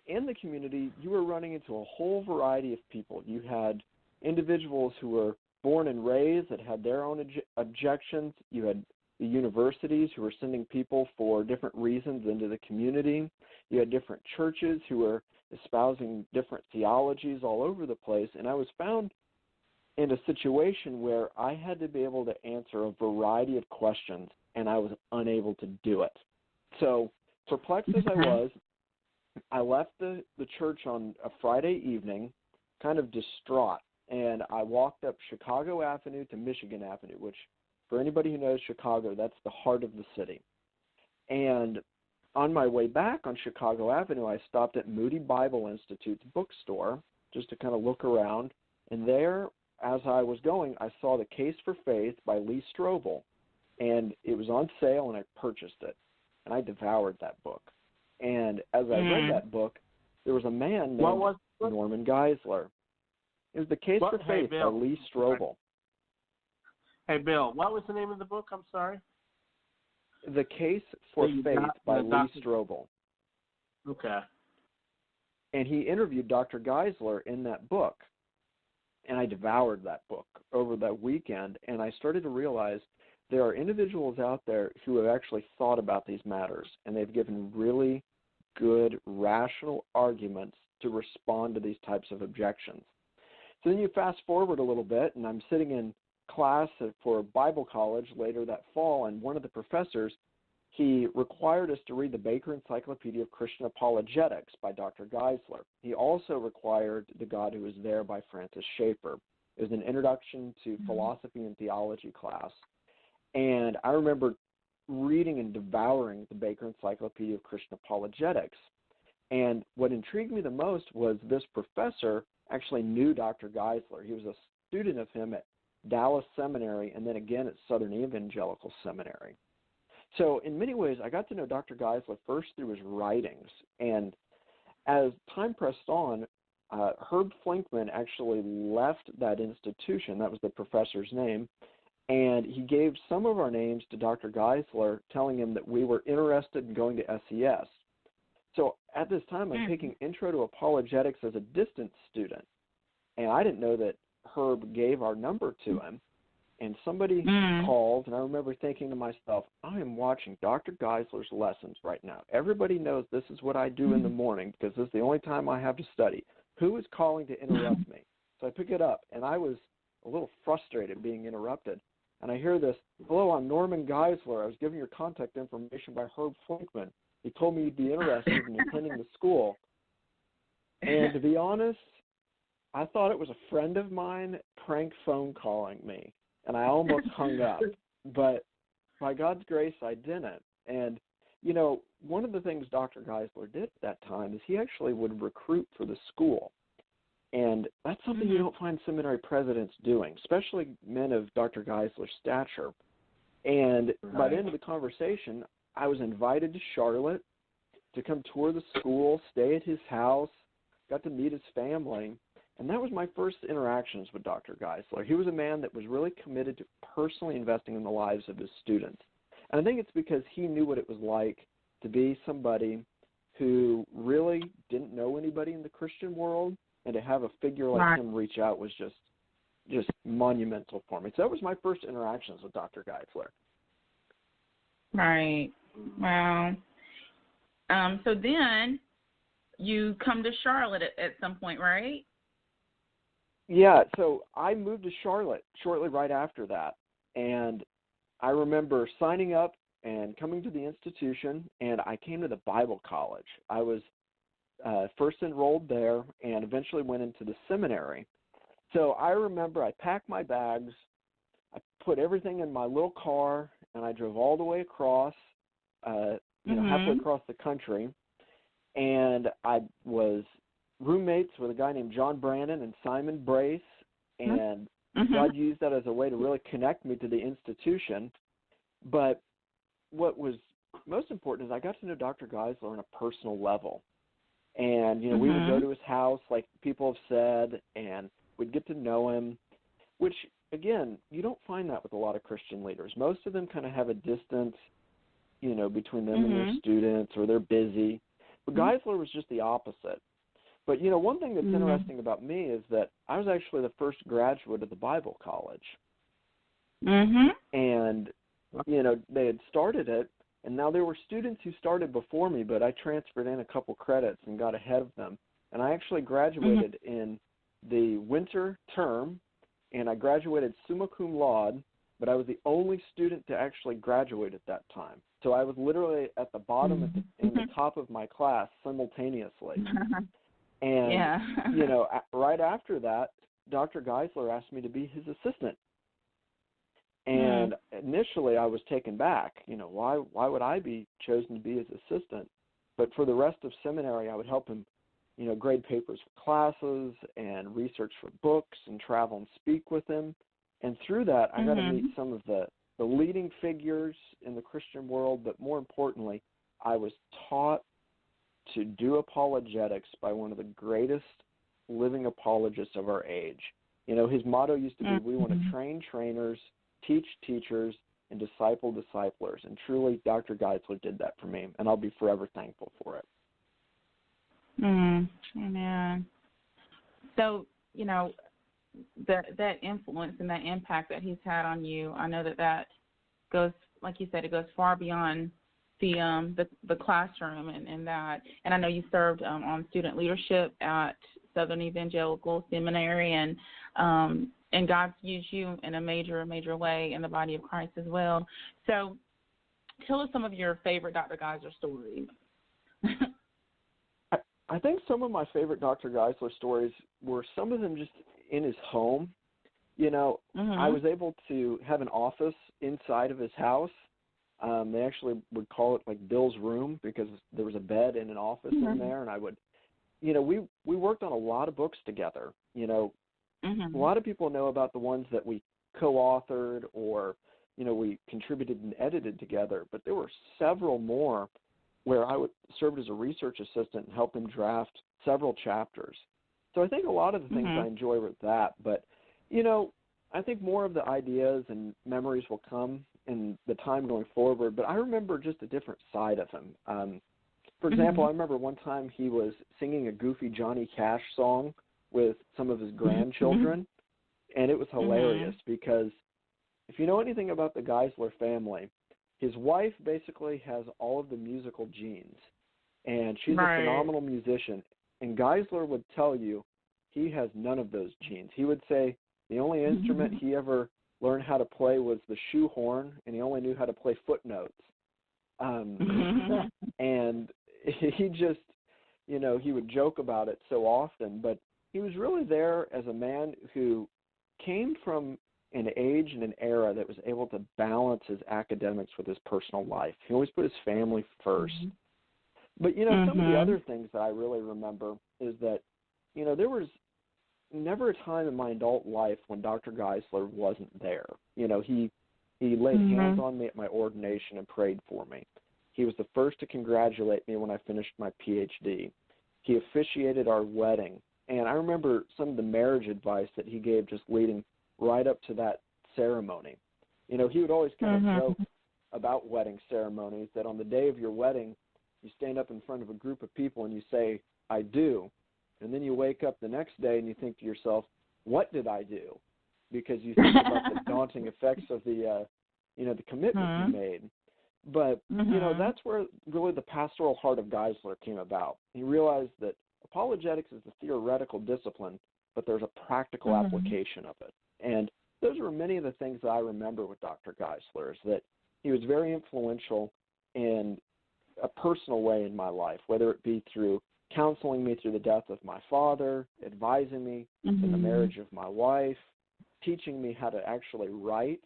in the community, you were running into a whole variety of people. You had individuals who were born and raised that had their own objections. You had the universities who were sending people for different reasons into the community. You had different churches who were espousing different theologies all over the place. And I was found in a situation where I had to be able to answer a variety of questions, and I was unable to do it. So perplexed as I was, I left the church on a Friday evening, kind of distraught, and I walked up Chicago Avenue to Michigan Avenue, which, for anybody who knows Chicago, that's the heart of the city. And on my way back on Chicago Avenue, I stopped at Moody Bible Institute's bookstore just to kind of look around, and there, as I was going, I saw The Case for Faith by Lee Strobel, and it was on sale, and I purchased it, and I devoured that book. And as I read that book, there was a man named Norman Geisler. It was The Case for Faith by Lee Strobel. Hey, Bill, what was the name of the book? I'm sorry. The Case for Faith by Lee Strobel. Okay. And he interviewed Dr. Geisler in that book. And I devoured that book over that weekend, and I started to realize there are individuals out there who have actually thought about these matters, and they've given really good, rational arguments to respond to these types of objections. So then you fast forward a little bit, and I'm sitting in class for Bible college later that fall, and one of the professors, he required us to read the Baker Encyclopedia of Christian Apologetics by Dr. Geisler. He also required The God Who Is There by Francis Schaeffer. It was an introduction to philosophy and theology class. And I remember reading and devouring the Baker Encyclopedia of Christian Apologetics. And what intrigued me the most was this professor actually knew Dr. Geisler. He was a student of him at Dallas Seminary and then again at Southern Evangelical Seminary. So in many ways, I got to know Dr. Geisler first through his writings. And as time pressed on, Herb Flinkman actually left that institution. That was the professor's name. And he gave some of our names to Dr. Geisler, telling him that we were interested in going to SES. So at this time, I'm taking Intro to Apologetics as a distance student. And I didn't know that Herb gave our number to him. And somebody called, and I remember thinking to myself, I am watching Dr. Geisler's lessons right now. Everybody knows this is what I do in the morning because this is the only time I have to study. Who is calling to interrupt me? So I pick it up, and I was a little frustrated being interrupted. And I hear this, hello, I'm Norman Geisler. I was giving your contact information by Herb Flinkman. He told me you'd be interested in attending the school. And to be honest, I thought it was a friend of mine prank phone calling me. And I almost hung up. But by God's grace, I didn't. And, you know, one of the things Dr. Geisler did at that time is he actually would recruit for the school. And that's something you don't find seminary presidents doing, especially men of Dr. Geisler's stature. And by the end of the conversation, I was invited to Charlotte to come tour the school, stay at his house, got to meet his family. And that was my first interactions with Dr. Geisler. He was a man that was really committed to personally investing in the lives of his students. And I think it's because he knew what it was like to be somebody who really didn't know anybody in the Christian world, and to have a figure like him reach out was just monumental for me. So that was my first interactions with Dr. Geisler. Right. Wow. So then you come to Charlotte at some point, right? Yeah, so I moved to Charlotte shortly right after that, and I remember signing up and coming to the institution, and I came to the Bible college. I was first enrolled there and eventually went into the seminary. So I remember I packed my bags, I put everything in my little car, and I drove all the way across, halfway across the country, and I was roommates with a guy named John Brandon and Simon Brace, and God used that as a way to really connect me to the institution. But what was most important is I got to know Dr. Geisler on a personal level. And, we would go to his house, like people have said, and we'd get to know him, which, again, you don't find that with a lot of Christian leaders. Most of them kind of have a distance, between them and their students, or they're busy. But Geisler was just the opposite. But, one thing that's interesting about me is that I was actually the first graduate of the Bible college. And, they had started it, and now there were students who started before me, but I transferred in a couple credits and got ahead of them. And I actually graduated in the winter term, and I graduated summa cum laude, but I was the only student to actually graduate at that time. So I was literally at the bottom and the top of my class simultaneously. And, right after that, Dr. Geisler asked me to be his assistant. And initially I was taken back. Why would I be chosen to be his assistant? But for the rest of seminary, I would help him, grade papers for classes and research for books and travel and speak with him. And through that, I got to meet some of the leading figures in the Christian world, but more importantly, I was taught to do apologetics by one of the greatest living apologists of our age. His motto used to be, we want to train trainers, teach teachers, and disciple disciplers. And truly, Dr. Geisler did that for me, and I'll be forever thankful for it. Amen. So, that influence and that impact that he's had on you, I know that goes, like you said, it goes far beyond the classroom and that. And I know you served on student leadership at Southern Evangelical Seminary, and God's used you in a major way in the body of Christ as well. So tell us some of your favorite Dr. Geisler stories. I think some of my favorite Dr. Geisler stories were some of them just in his home. I was able to have an office inside of his house. They actually would call it like Bill's room because there was a bed and an office in there, and I would, we worked on a lot of books together. A lot of people know about the ones that we co-authored or, we contributed and edited together, but there were several more where I would serve as a research assistant and help him draft several chapters. So I think a lot of the things I enjoy with that, but, I think more of the ideas and memories will come in the time going forward, but I remember just a different side of him. For example, I remember one time he was singing a goofy Johnny Cash song with some of his grandchildren, and it was hilarious because if you know anything about the Geisler family, his wife basically has all of the musical genes, and she's a phenomenal musician, and Geisler would tell you he has none of those genes. He would say the only instrument he ever learned how to play was the shoehorn, and he only knew how to play footnotes. And he just, he would joke about it so often, but he was really there as a man who came from an age and an era that was able to balance his academics with his personal life. He always put his family first. But, some of the other things that I really remember is that, there was never a time in my adult life when Dr. Geisler wasn't there. He laid hands on me at my ordination and prayed for me. He was the first to congratulate me when I finished my PhD. He officiated our wedding. And I remember some of the marriage advice that he gave just leading right up to that ceremony. He would always kind of joke about wedding ceremonies that on the day of your wedding, you stand up in front of a group of people and you say, I do. And then you wake up the next day and you think to yourself, what did I do? Because you think about the daunting effects of the commitment you made. But, that's where really the pastoral heart of Geisler came about. He realized that apologetics is a theoretical discipline, but there's a practical application of it. And those were many of the things that I remember with Dr. Geisler, is that he was very influential in a personal way in my life, whether it be through counseling me through the death of my father, advising me in the marriage of my wife, teaching me how to actually write.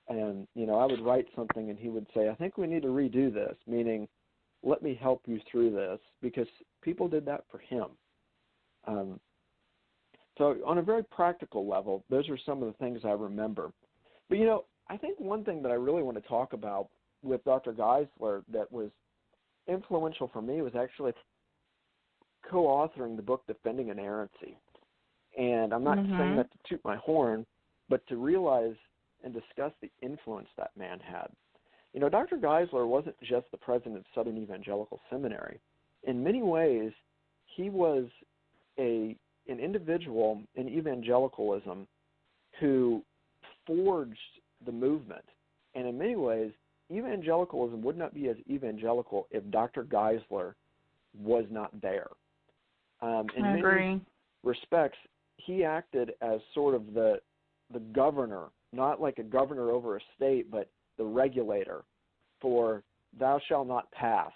And, I would write something and he would say, I think we need to redo this, meaning let me help you through this, because people did that for him. So on a very practical level, those are some of the things I remember. But, I think one thing that I really want to talk about with Dr. Geisler that was influential for me was actually co-authoring the book Defending Inerrancy. And I'm not saying that to toot my horn, but to realize and discuss the influence that man had. Dr. Geisler wasn't just the president of Southern Evangelical Seminary. In many ways, he was an individual in evangelicalism who forged the movement. And in many ways, evangelicalism would not be as evangelical if Dr. Geisler was not there. In many respects, he acted as sort of the governor, not like a governor over a state, but the regulator for thou shalt not pass.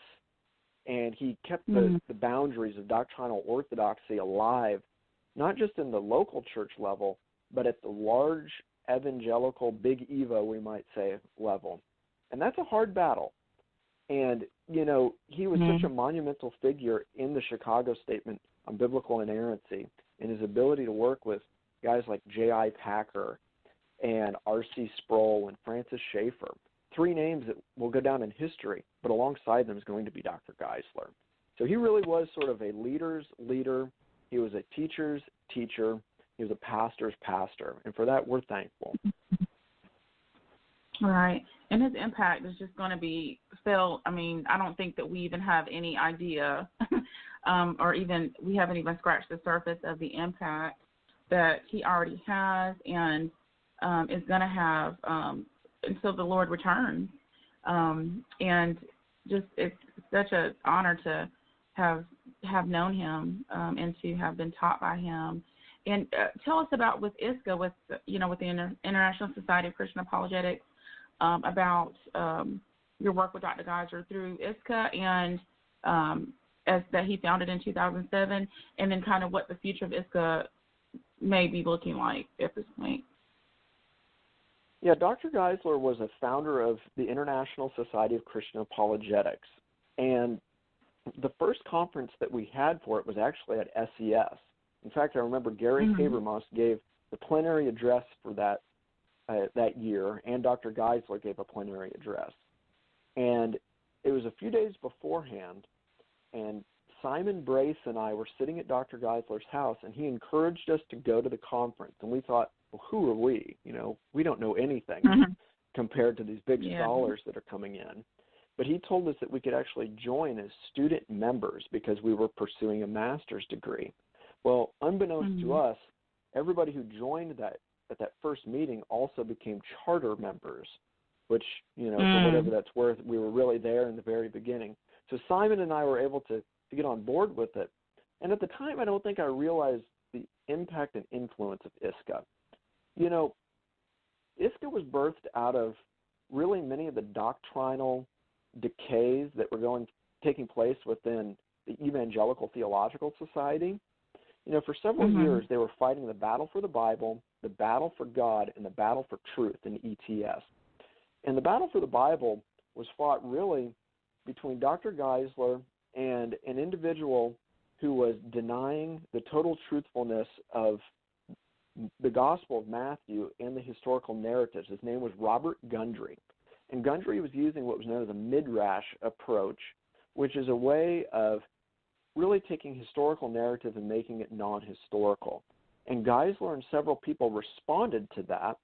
And he kept the boundaries of doctrinal orthodoxy alive, not just in the local church level, but at the large evangelical, big Evo, we might say, level. And that's a hard battle. And, he was such a monumental figure in the Chicago Statement on Biblical Inerrancy, and his ability to work with guys like J.I. Packer and R.C. Sproul and Francis Schaeffer, three names that will go down in history, but alongside them is going to be Dr. Geisler. So he really was sort of a leader's leader. He was a teacher's teacher. He was a pastor's pastor. And for that, we're thankful. Right. And his impact is just going to be felt. I mean, I don't think that we even have any idea or even we haven't even scratched the surface of the impact that he already has and is going to have until the Lord returns. And just it's such an honor to have known him and to have been taught by him. And tell us about with ISCA, with the International Society of Christian Apologetics, about your work with Dr. Geisler through ISCA and as that he founded in 2007, and then kind of what the future of ISCA may be looking like at this point. Yeah, Dr. Geisler was a founder of the International Society of Christian Apologetics, and the first conference that we had for it was actually at SES. In fact, I remember Gary Habermas gave the plenary address for that year, and Dr. Geisler gave a plenary address. And it was a few days beforehand, and Simon Brace and I were sitting at Dr. Geisler's house, and he encouraged us to go to the conference. And we thought, well, who are we? We don't know anything compared to these big scholars that are coming in. But he told us that we could actually join as student members because we were pursuing a master's degree. Well, unbeknownst to us, everybody who joined at that first meeting also became charter members, which, for whatever that's worth, we were really there in the very beginning. So Simon and I were able to get on board with it. And at the time, I don't think I realized the impact and influence of ISCA. ISCA was birthed out of really many of the doctrinal decays that were taking place within the Evangelical Theological Society. For several years, they were fighting the battle for the Bible, the battle for God, and the battle for truth in ETS. And the battle for the Bible was fought really between Dr. Geisler and an individual who was denying the total truthfulness of the Gospel of Matthew and the historical narratives. His name was Robert Gundry. And Gundry was using what was known as a midrash approach, which is a way of really taking historical narrative and making it non-historical. And Geisler and several people responded to that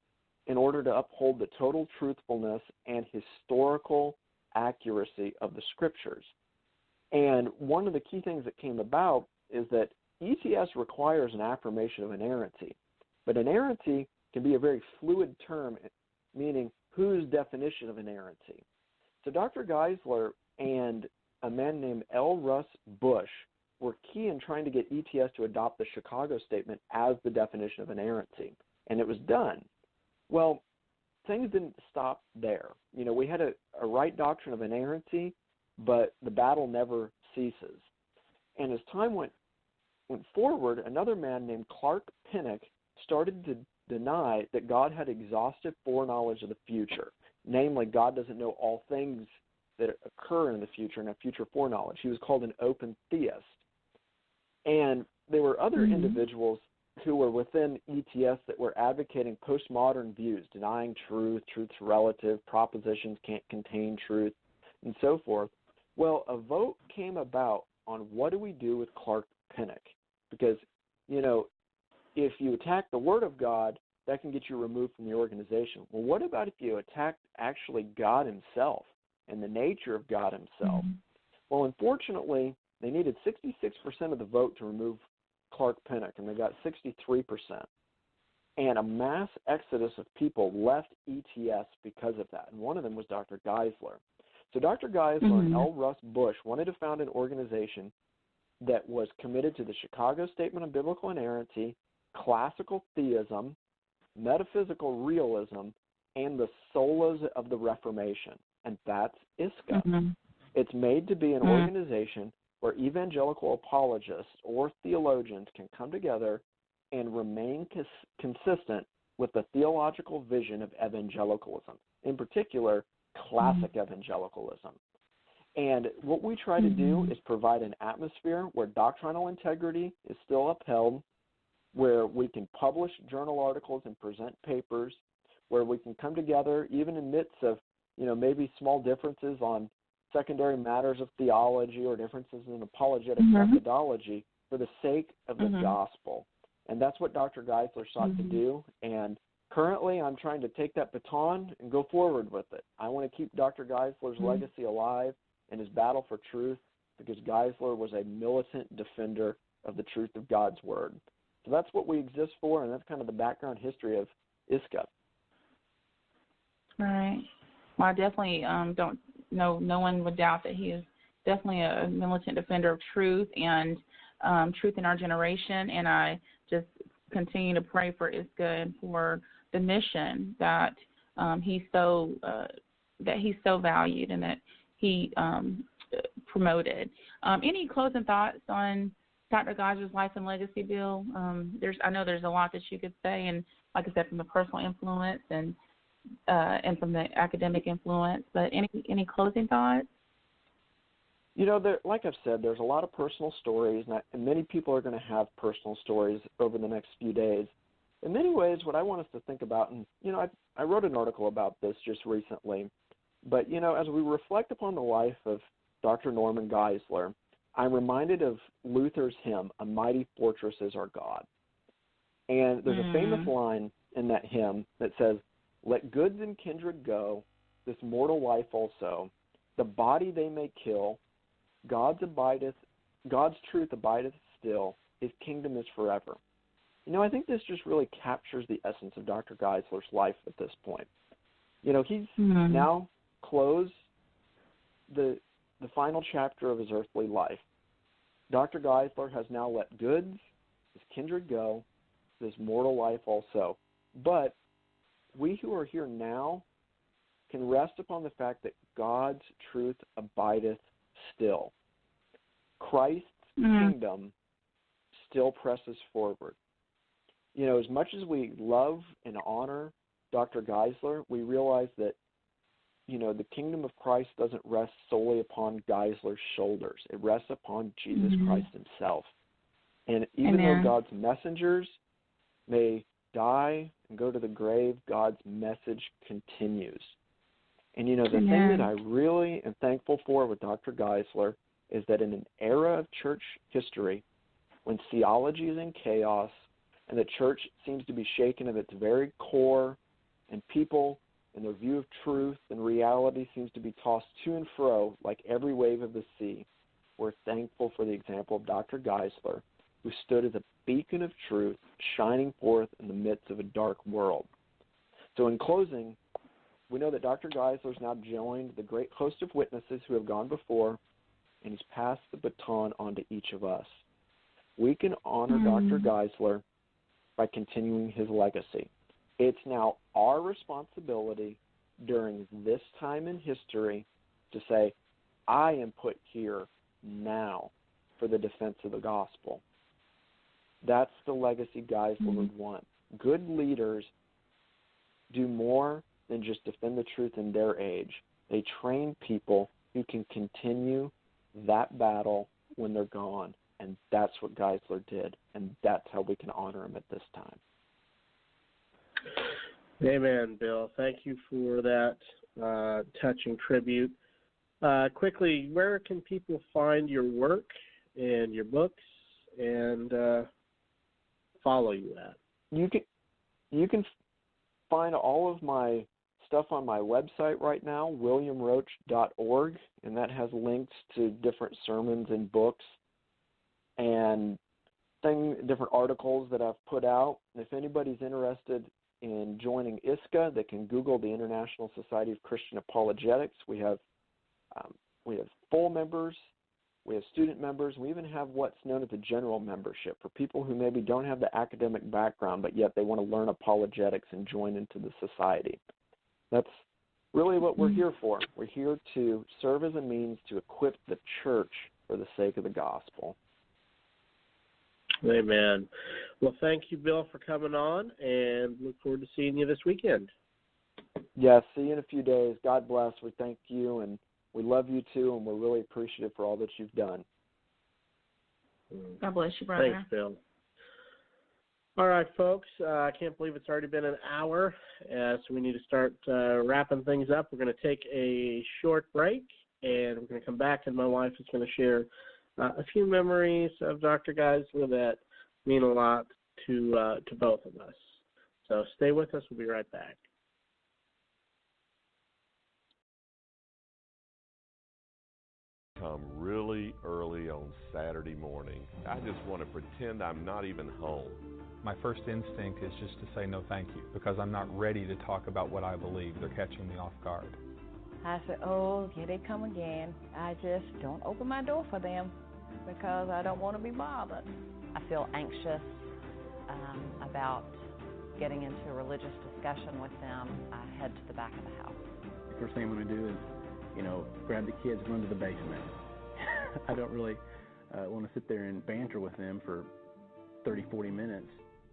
in order to uphold the total truthfulness and historical accuracy of the Scriptures. And one of the key things that came about is that ETS requires an affirmation of inerrancy. But inerrancy can be a very fluid term, meaning whose definition of inerrancy. So Dr. Geisler and a man named L. Russ Bush were key in trying to get ETS to adopt the Chicago Statement as the definition of inerrancy. And it was done. Well, things didn't stop there. We had a right doctrine of inerrancy, but the battle never ceases. And as time went forward, another man named Clark Pinnock started to deny that God had exhaustive foreknowledge of the future. Namely, God doesn't know all things that occur in the future and have future foreknowledge. He was called an open theist. And there were other individuals who were within ETS that were advocating postmodern views, denying truth, truth's relative, propositions can't contain truth, and so forth. Well, a vote came about on what do we do with Clark Pinnock? Because, you know, if you attack the Word of God, that can get you removed from the organization. Well, what about if you attacked actually God himself and the nature of God himself? Well, unfortunately, they needed 66% of the vote to remove Clark Pinnock, and they got 63%. And a mass exodus of people left ETS because of that, and one of them was Dr. Geisler. So Dr. Geisler and L. Russ Bush wanted to found an organization that was committed to the Chicago Statement of Biblical Inerrancy, classical theism, metaphysical realism, and the solas of the Reformation, and that's ISCA. It's made to be an organization where evangelical apologists or theologians can come together and remain consistent with the theological vision of evangelicalism, in particular, classic evangelicalism. And what we try to do is provide an atmosphere where doctrinal integrity is still upheld, where we can publish journal articles and present papers, where we can come together even in midst of, you know, maybe small differences on secondary matters of theology or differences in apologetic methodology for the sake of the gospel. And that's what Dr. Geisler sought to do. And currently I'm trying to take that baton and go forward with it. I want to keep Dr. Geisler's legacy alive in his battle for truth, because Geisler was a militant defender of the truth of God's word. So that's what we exist for, and that's kind of the background history of ISCA. Right. Well, I definitely don't know. No one would doubt that he is definitely a militant defender of truth and truth in our generation. And I just continue to pray for ISCA and for the mission that he's so valued and that he promoted. Any closing thoughts on Dr. Geisler's life and legacy, Bill? I know there's a lot that you could say, and like I said, from the personal influence and from the academic influence. But any closing thoughts? You know, like I've said, there's a lot of personal stories, and many people are going to have personal stories over the next few days. In many ways, what I want us to think about, and, you know, I wrote an article about this just recently, but, you know, as we reflect upon the life of Dr. Norman Geisler, I'm reminded of Luther's hymn, "A Mighty Fortress is Our God." And there's a famous line in that hymn that says, "Let goods and kindred go, this mortal life also. The body they may kill, God's truth abideth still, his kingdom is forever." You know, I think this just really captures the essence of Dr. Geisler's life at this point. You know, he's now closed the final chapter of his earthly life. Dr. Geisler has now let goods, his kindred go, this mortal life also. But we who are here now can rest upon the fact that God's truth abideth still. Christ's kingdom still presses forward. You know, as much as we love and honor Dr. Geisler, we realize that, you know, the kingdom of Christ doesn't rest solely upon Geisler's shoulders. It rests upon Jesus Christ himself. And even though God's messengers may die and go to the grave, God's message continues. And, you know, the thing that I really am thankful for with Dr. Geisler is that in an era of church history, when theology is in chaos and the church seems to be shaken at its very core, and people and their view of truth and reality seems to be tossed to and fro like every wave of the sea, we're thankful for the example of Dr. Geisler, who stood as a beacon of truth shining forth in the midst of a dark world. So in closing, we know that Dr. Geisler has now joined the great host of witnesses who have gone before, and he's passed the baton on to each of us. We can honor Dr. Geisler by continuing his legacy. It's now our responsibility during this time in history to say, I am put here now for the defense of the gospel. That's the legacy Geisler would want. good leaders do more than just defend the truth in their age. They train people who can continue that battle when they're gone, and that's what Geisler did, and that's how we can honor him at this time. Amen, Bill. Thank you for that touching tribute. Quickly, where can people find your work and your books and follow you at? You can find all of my stuff on my website right now, williamroach.org, and that has links to different sermons and books and different articles that I've put out. And if anybody's interested in joining ISCA, they can Google the International Society of Christian Apologetics. We have full members, we have student members, we even have what's known as a general membership for people who maybe don't have the academic background, but yet they want to learn apologetics and join into the society. That's really what we're here for. We're here to serve as a means to equip the church for the sake of the gospel. Amen. Well, thank you, Bill, for coming on, and look forward to seeing you this weekend. Yes, see you in a few days. God bless. We thank you, and we love you too, and we're really appreciative for all that you've done. God bless you, brother. Thanks, Bill. All right, folks, I can't believe it's already been an hour, so we need to start wrapping things up. We're going to take a short break, and we're going to come back, and my wife is going to share a few memories of Dr. Geisler that mean a lot to both of us. So stay with us. We'll be right back. Come really early on Saturday morning. I just want to pretend I'm not even home. My first instinct is just to say no thank you, because I'm not ready to talk about what I believe. They're catching me off guard. I said, oh, here they come again. I just don't open my door for them because I don't want to be bothered. I feel anxious about getting into a religious discussion with them. I head to the back of the house. The first thing I'm going to do is, grab the kids, run to the basement. I don't really want to sit there and banter with them for 30, 40 minutes.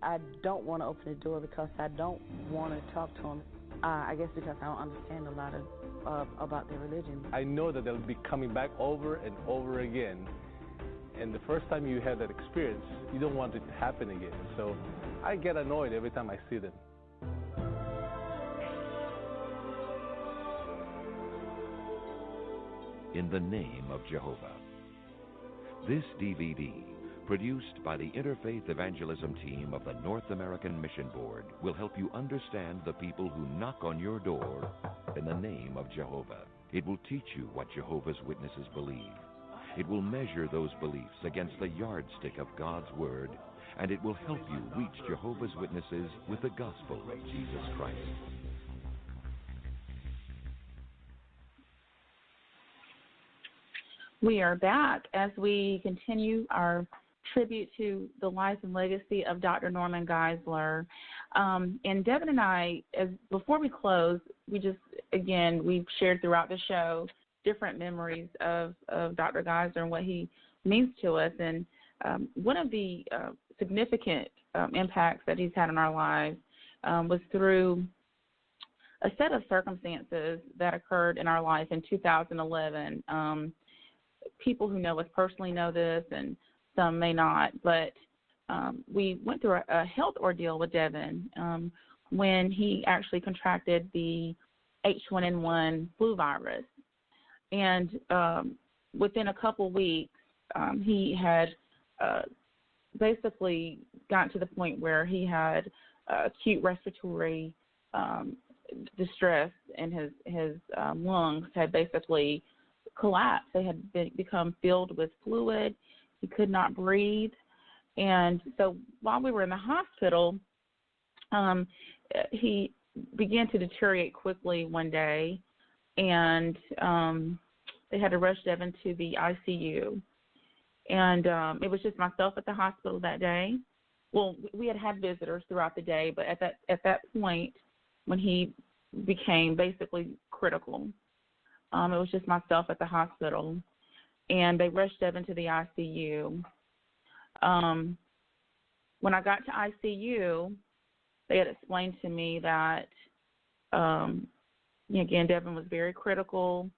I don't want to open the door because I don't want to talk to them. I guess because I don't understand a lot of about their religion. I know that they'll be coming back over and over again. And the first time you had that experience, you don't want it to happen again. So I get annoyed every time I see them. In the Name of Jehovah. This DVD, produced by the Interfaith Evangelism team of the North American Mission Board, will help you understand the people who knock on your door in the name of Jehovah. It will teach you what Jehovah's Witnesses believe. It will measure those beliefs against the yardstick of God's Word, and it will help you reach Jehovah's Witnesses with the gospel of Jesus Christ. We are back as we continue our tribute to the life and legacy of Dr. Norman Geisler. And Devin and I, before we close, we've shared throughout the show different memories of Dr. Geisler and what he means to us. And one of the significant impacts that he's had on our lives was through a set of circumstances that occurred in our life in 2011. People who know us personally know this, and some may not, but we went through a health ordeal with Devin when he actually contracted the H1N1 flu virus. And within a couple weeks, he had basically gotten to the point where he had acute respiratory distress, and his lungs had basically collapsed. They had become filled with fluid. He could not breathe. And so while we were in the hospital, he began to deteriorate quickly one day, and they had to rush Devin to the ICU. And it was just myself at the hospital that day. Well, we had visitors throughout the day, but at that point, when he became basically critical, it was just myself at the hospital, and they rushed Devin to the ICU. When I got to ICU, they had explained to me that, again, Devin was very critical,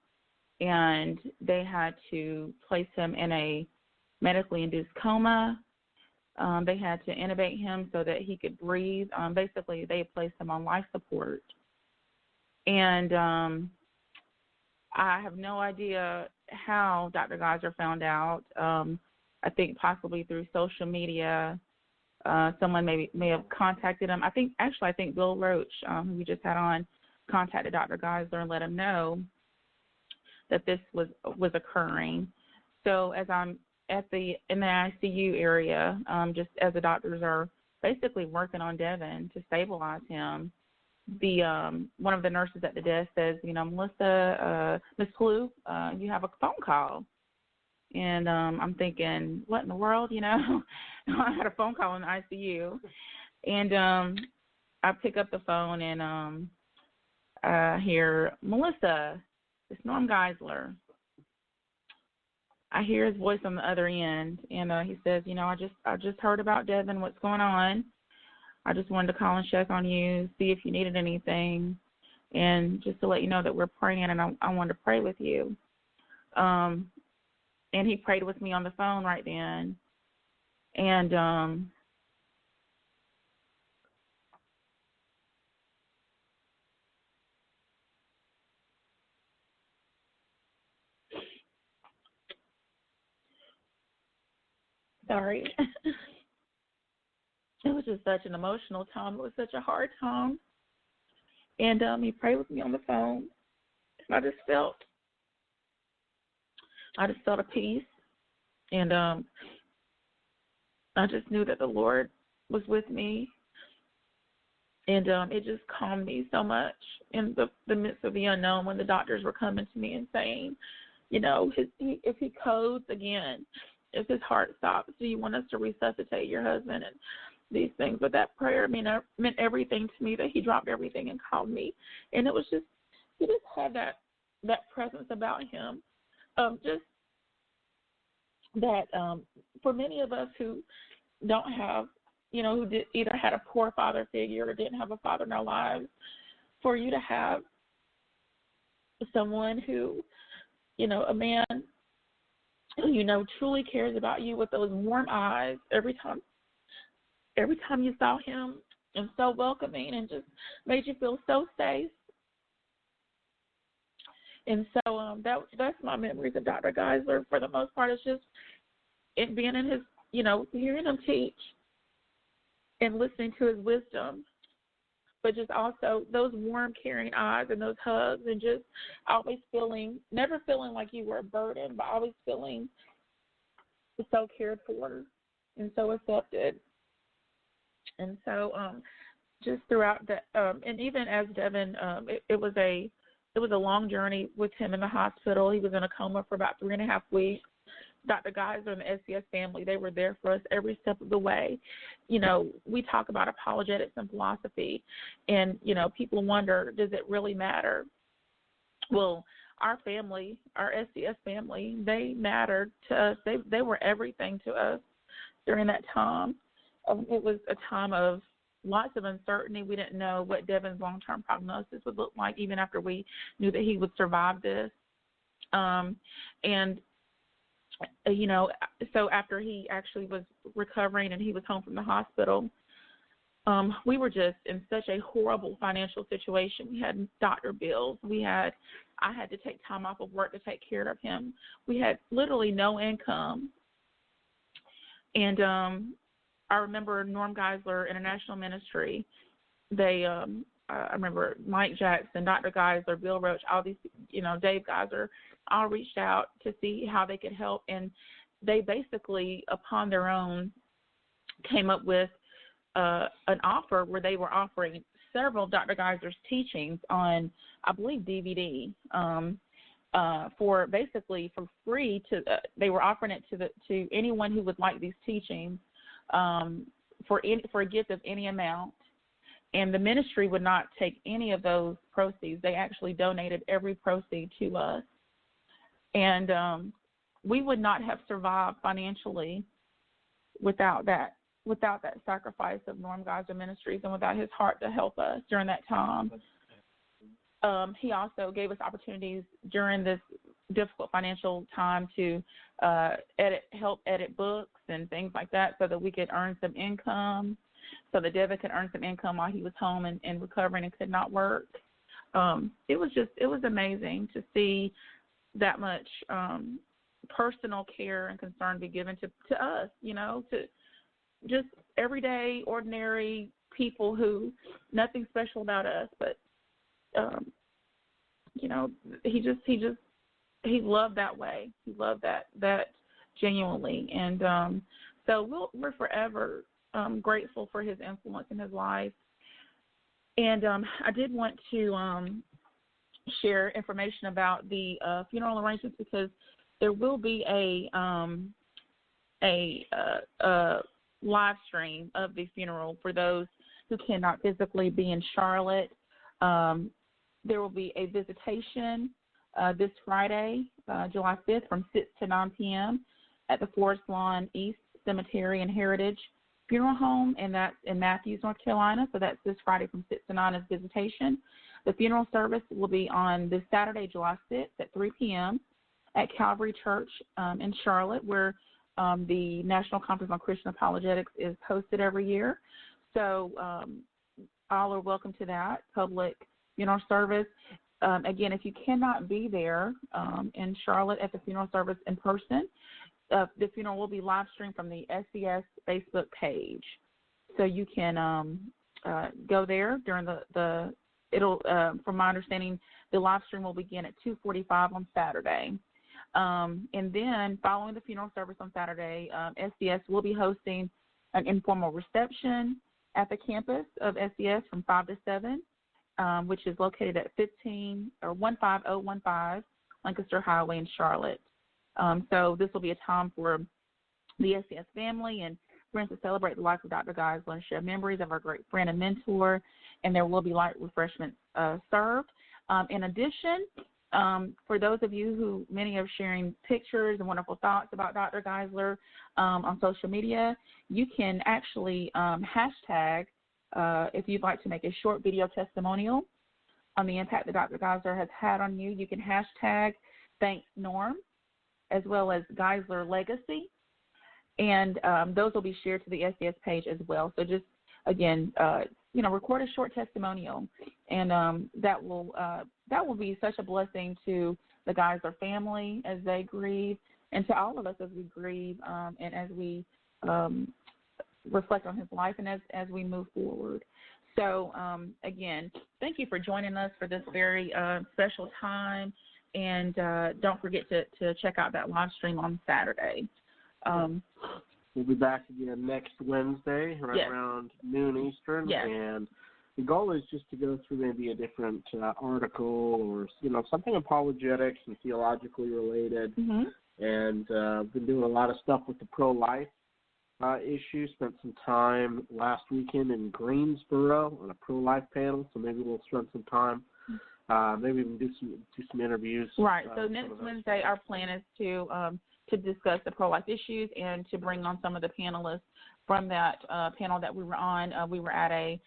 and they had to place him in a medically induced coma. They had to intubate him so that he could breathe. Basically, they placed him on life support. And I have no idea how Dr. Geisler found out. I think possibly through social media. Someone may have contacted him. I think Bill Roach, who we just had on, contacted Dr. Geisler and let him know that this was occurring. So as I'm in the ICU area, just as the doctors are basically working on Devin to stabilize him, one of the nurses at the desk says, Melissa, Miss Pellew, you have a phone call. And I'm thinking, what in the world, I had a phone call in the ICU. And I pick up the phone and I hear, Melissa, it's Norm Geisler. I hear his voice on the other end, and he says, I just heard about Devin, what's going on. I just wanted to call and check on you, see if you needed anything, and just to let you know that we're praying, and I wanted to pray with you. And he prayed with me on the phone right then. And sorry. It was just such an emotional time. It was such a hard time. And he prayed with me on the phone. And I just felt a peace. And I just knew that the Lord was with me. And it just calmed me so much in the midst of the unknown when the doctors were coming to me and saying, if he codes again, if his heart stops, do you want us to resuscitate your husband? And these things. But that prayer meant everything to me, that he dropped everything and called me. And it was just, he just had that presence about him. Just that for many of us who don't have, who either had a poor father figure or didn't have a father in our lives, for you to have someone who, a man who, truly cares about you with those warm eyes every time you saw him, and so welcoming and just made you feel so safe. And so that's my memories of Dr. Geisler for the most part. It's just it being in his, hearing him teach and listening to his wisdom, but just also those warm, caring eyes and those hugs, and just always never feeling like you were a burden, but always feeling so cared for and so accepted. And so just throughout that, and even as Devin, it was a long journey with him in the hospital. He was in a coma for about 3.5 weeks. Dr. Geisler and the SCS family, they were there for us every step of the way. We talk about apologetics and philosophy, and, people wonder, does it really matter? Well, our family, our SCS family, they mattered to us. They were everything to us during that time. It was a time of lots of uncertainty. We didn't know what Devin's long-term prognosis would look like, even after we knew that he would survive this. So after he actually was recovering and he was home from the hospital, we were just in such a horrible financial situation. We had doctor bills. I had to take time off of work to take care of him. We had literally no income. And I remember Norm Geisler, International Ministry, they, I remember Mike Jackson, Dr. Geisler, Bill Roach, all these, Dave Geisler, all reached out to see how they could help. And they basically, upon their own, came up with an offer where they were offering several Dr. Geisler's teachings on, I believe, DVD, for basically for free. They were offering it to anyone who would like these teachings. For a gift of any amount, and the ministry would not take any of those proceeds. They actually donated every proceed to us, and we would not have survived financially without that without that sacrifice of Norm Geisler Ministries and without his heart to help us during that time. He also gave us opportunities during this difficult financial time to help edit books and things like that so that we could earn some income, so that Devin could earn some income while he was home and recovering and could not work. It was amazing to see that much personal care and concern be given to us, to just everyday, ordinary people who nothing special about us, but he loved that way. He loved that genuinely, and so we're forever grateful for his influence in his life. And I did want to share information about the funeral arrangements, because there will be a live stream of the funeral for those who cannot physically be in Charlotte. There will be a visitation this Friday, July 5th, from 6 to 9 p.m. at the Forest Lawn East Cemetery and Heritage Funeral Home, and that's in Matthews, North Carolina. So that's this Friday from 6 to 9 as visitation. The funeral service will be on this Saturday, July 6th at 3 p.m. at Calvary Church in Charlotte, where the National Conference on Christian Apologetics is hosted every year. So all are welcome to that public funeral service. Again, if you cannot be there in Charlotte at the funeral service in person, the funeral will be live streamed from the SCS Facebook page. So you can go there during from my understanding, the live stream will begin at 2:45 on Saturday. And then following the funeral service on Saturday, SCS will be hosting an informal reception at the campus of SCS from 5 to 7. Which is located at 15015 Lancaster Highway in Charlotte. So this will be a time for the SCS family and friends to celebrate the life of Dr. Geisler and share memories of our great friend and mentor, and there will be light refreshments served. In addition, for those of you who many are sharing pictures and wonderful thoughts about Dr. Geisler on social media, you can actually hashtag if you'd like to make a short video testimonial on the impact that Dr. Geisler has had on you. You can hashtag Thanks Norm as well as Geisler Legacy, and those will be shared to the SCS page as well. So just, again, record a short testimonial, and that will be such a blessing to the Geisler family as they grieve, and to all of us as we grieve and as we reflect on his life and as we move forward. So, again, thank you for joining us for this very special time, and don't forget to check out that live stream on Saturday. We'll be back again next Wednesday around noon Eastern, and the goal is just to go through maybe a different article or, something apologetics and theologically related, and been doing a lot of stuff with the pro-life issue. Spent some time last weekend in Greensboro on a pro-life panel, so maybe we'll spend some time. Maybe we can do some interviews. Right. So next Wednesday, our plan is to discuss the pro-life issues and to bring on some of the panelists from that panel that we were on. We were at a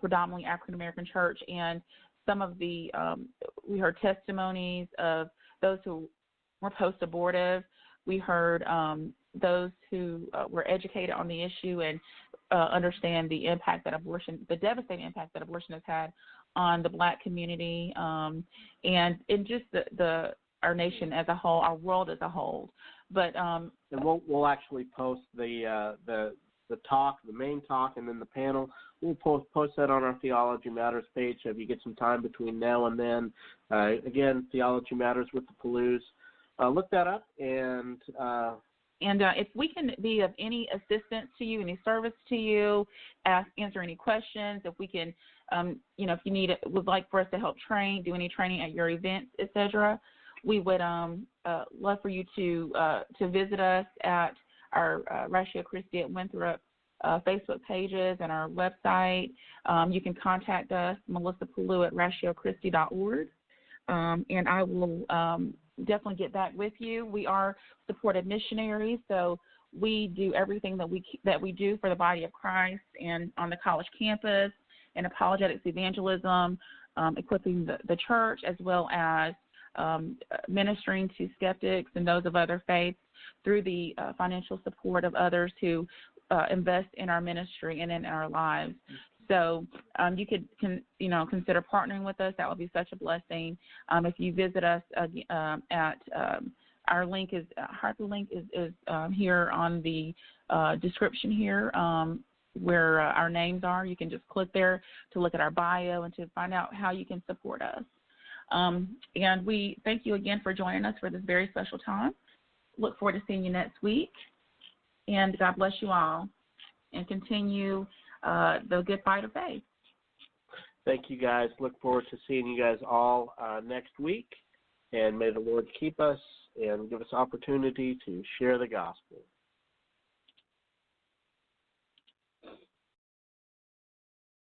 predominantly African American church, and some of the we heard testimonies of those who were post-abortive. We heard those who were educated on the issue and understand the impact that the devastating impact that abortion has had on the Black community, and in just our nation as a whole, our world as a whole. But and we'll actually post the talk, the main talk, and then the panel. We'll post that on our Theology Matters page. So if you get some time between now and then, again, Theology Matters with the Pellews. Look that up, and if we can be of any assistance to you, any service to you, answer any questions, if we can, if you would like for us to help do any training at your events, etc., we would love for you to visit us at our Ratio Christi at Winthrop Facebook pages and our website. You can contact us, Melissa Pellew at ratiochristi.org, and I will definitely get back with you. We are supported missionaries, so we do everything that we do for the body of Christ and on the college campus, and apologetics evangelism, equipping the church, as well as ministering to skeptics and those of other faiths through the financial support of others who invest in our ministry and in our lives. So you could consider partnering with us. That would be such a blessing. If you visit us at our link is hyperlink is here on the description here where our names are. You can just click there to look at our bio and to find out how you can support us. And we thank you again for joining us for this very special time. Look forward to seeing you next week. And God bless you all. And continue the good fight of faith. Thank you, guys. Look forward to seeing you guys all next week. And may the Lord keep us and give us opportunity to share the gospel.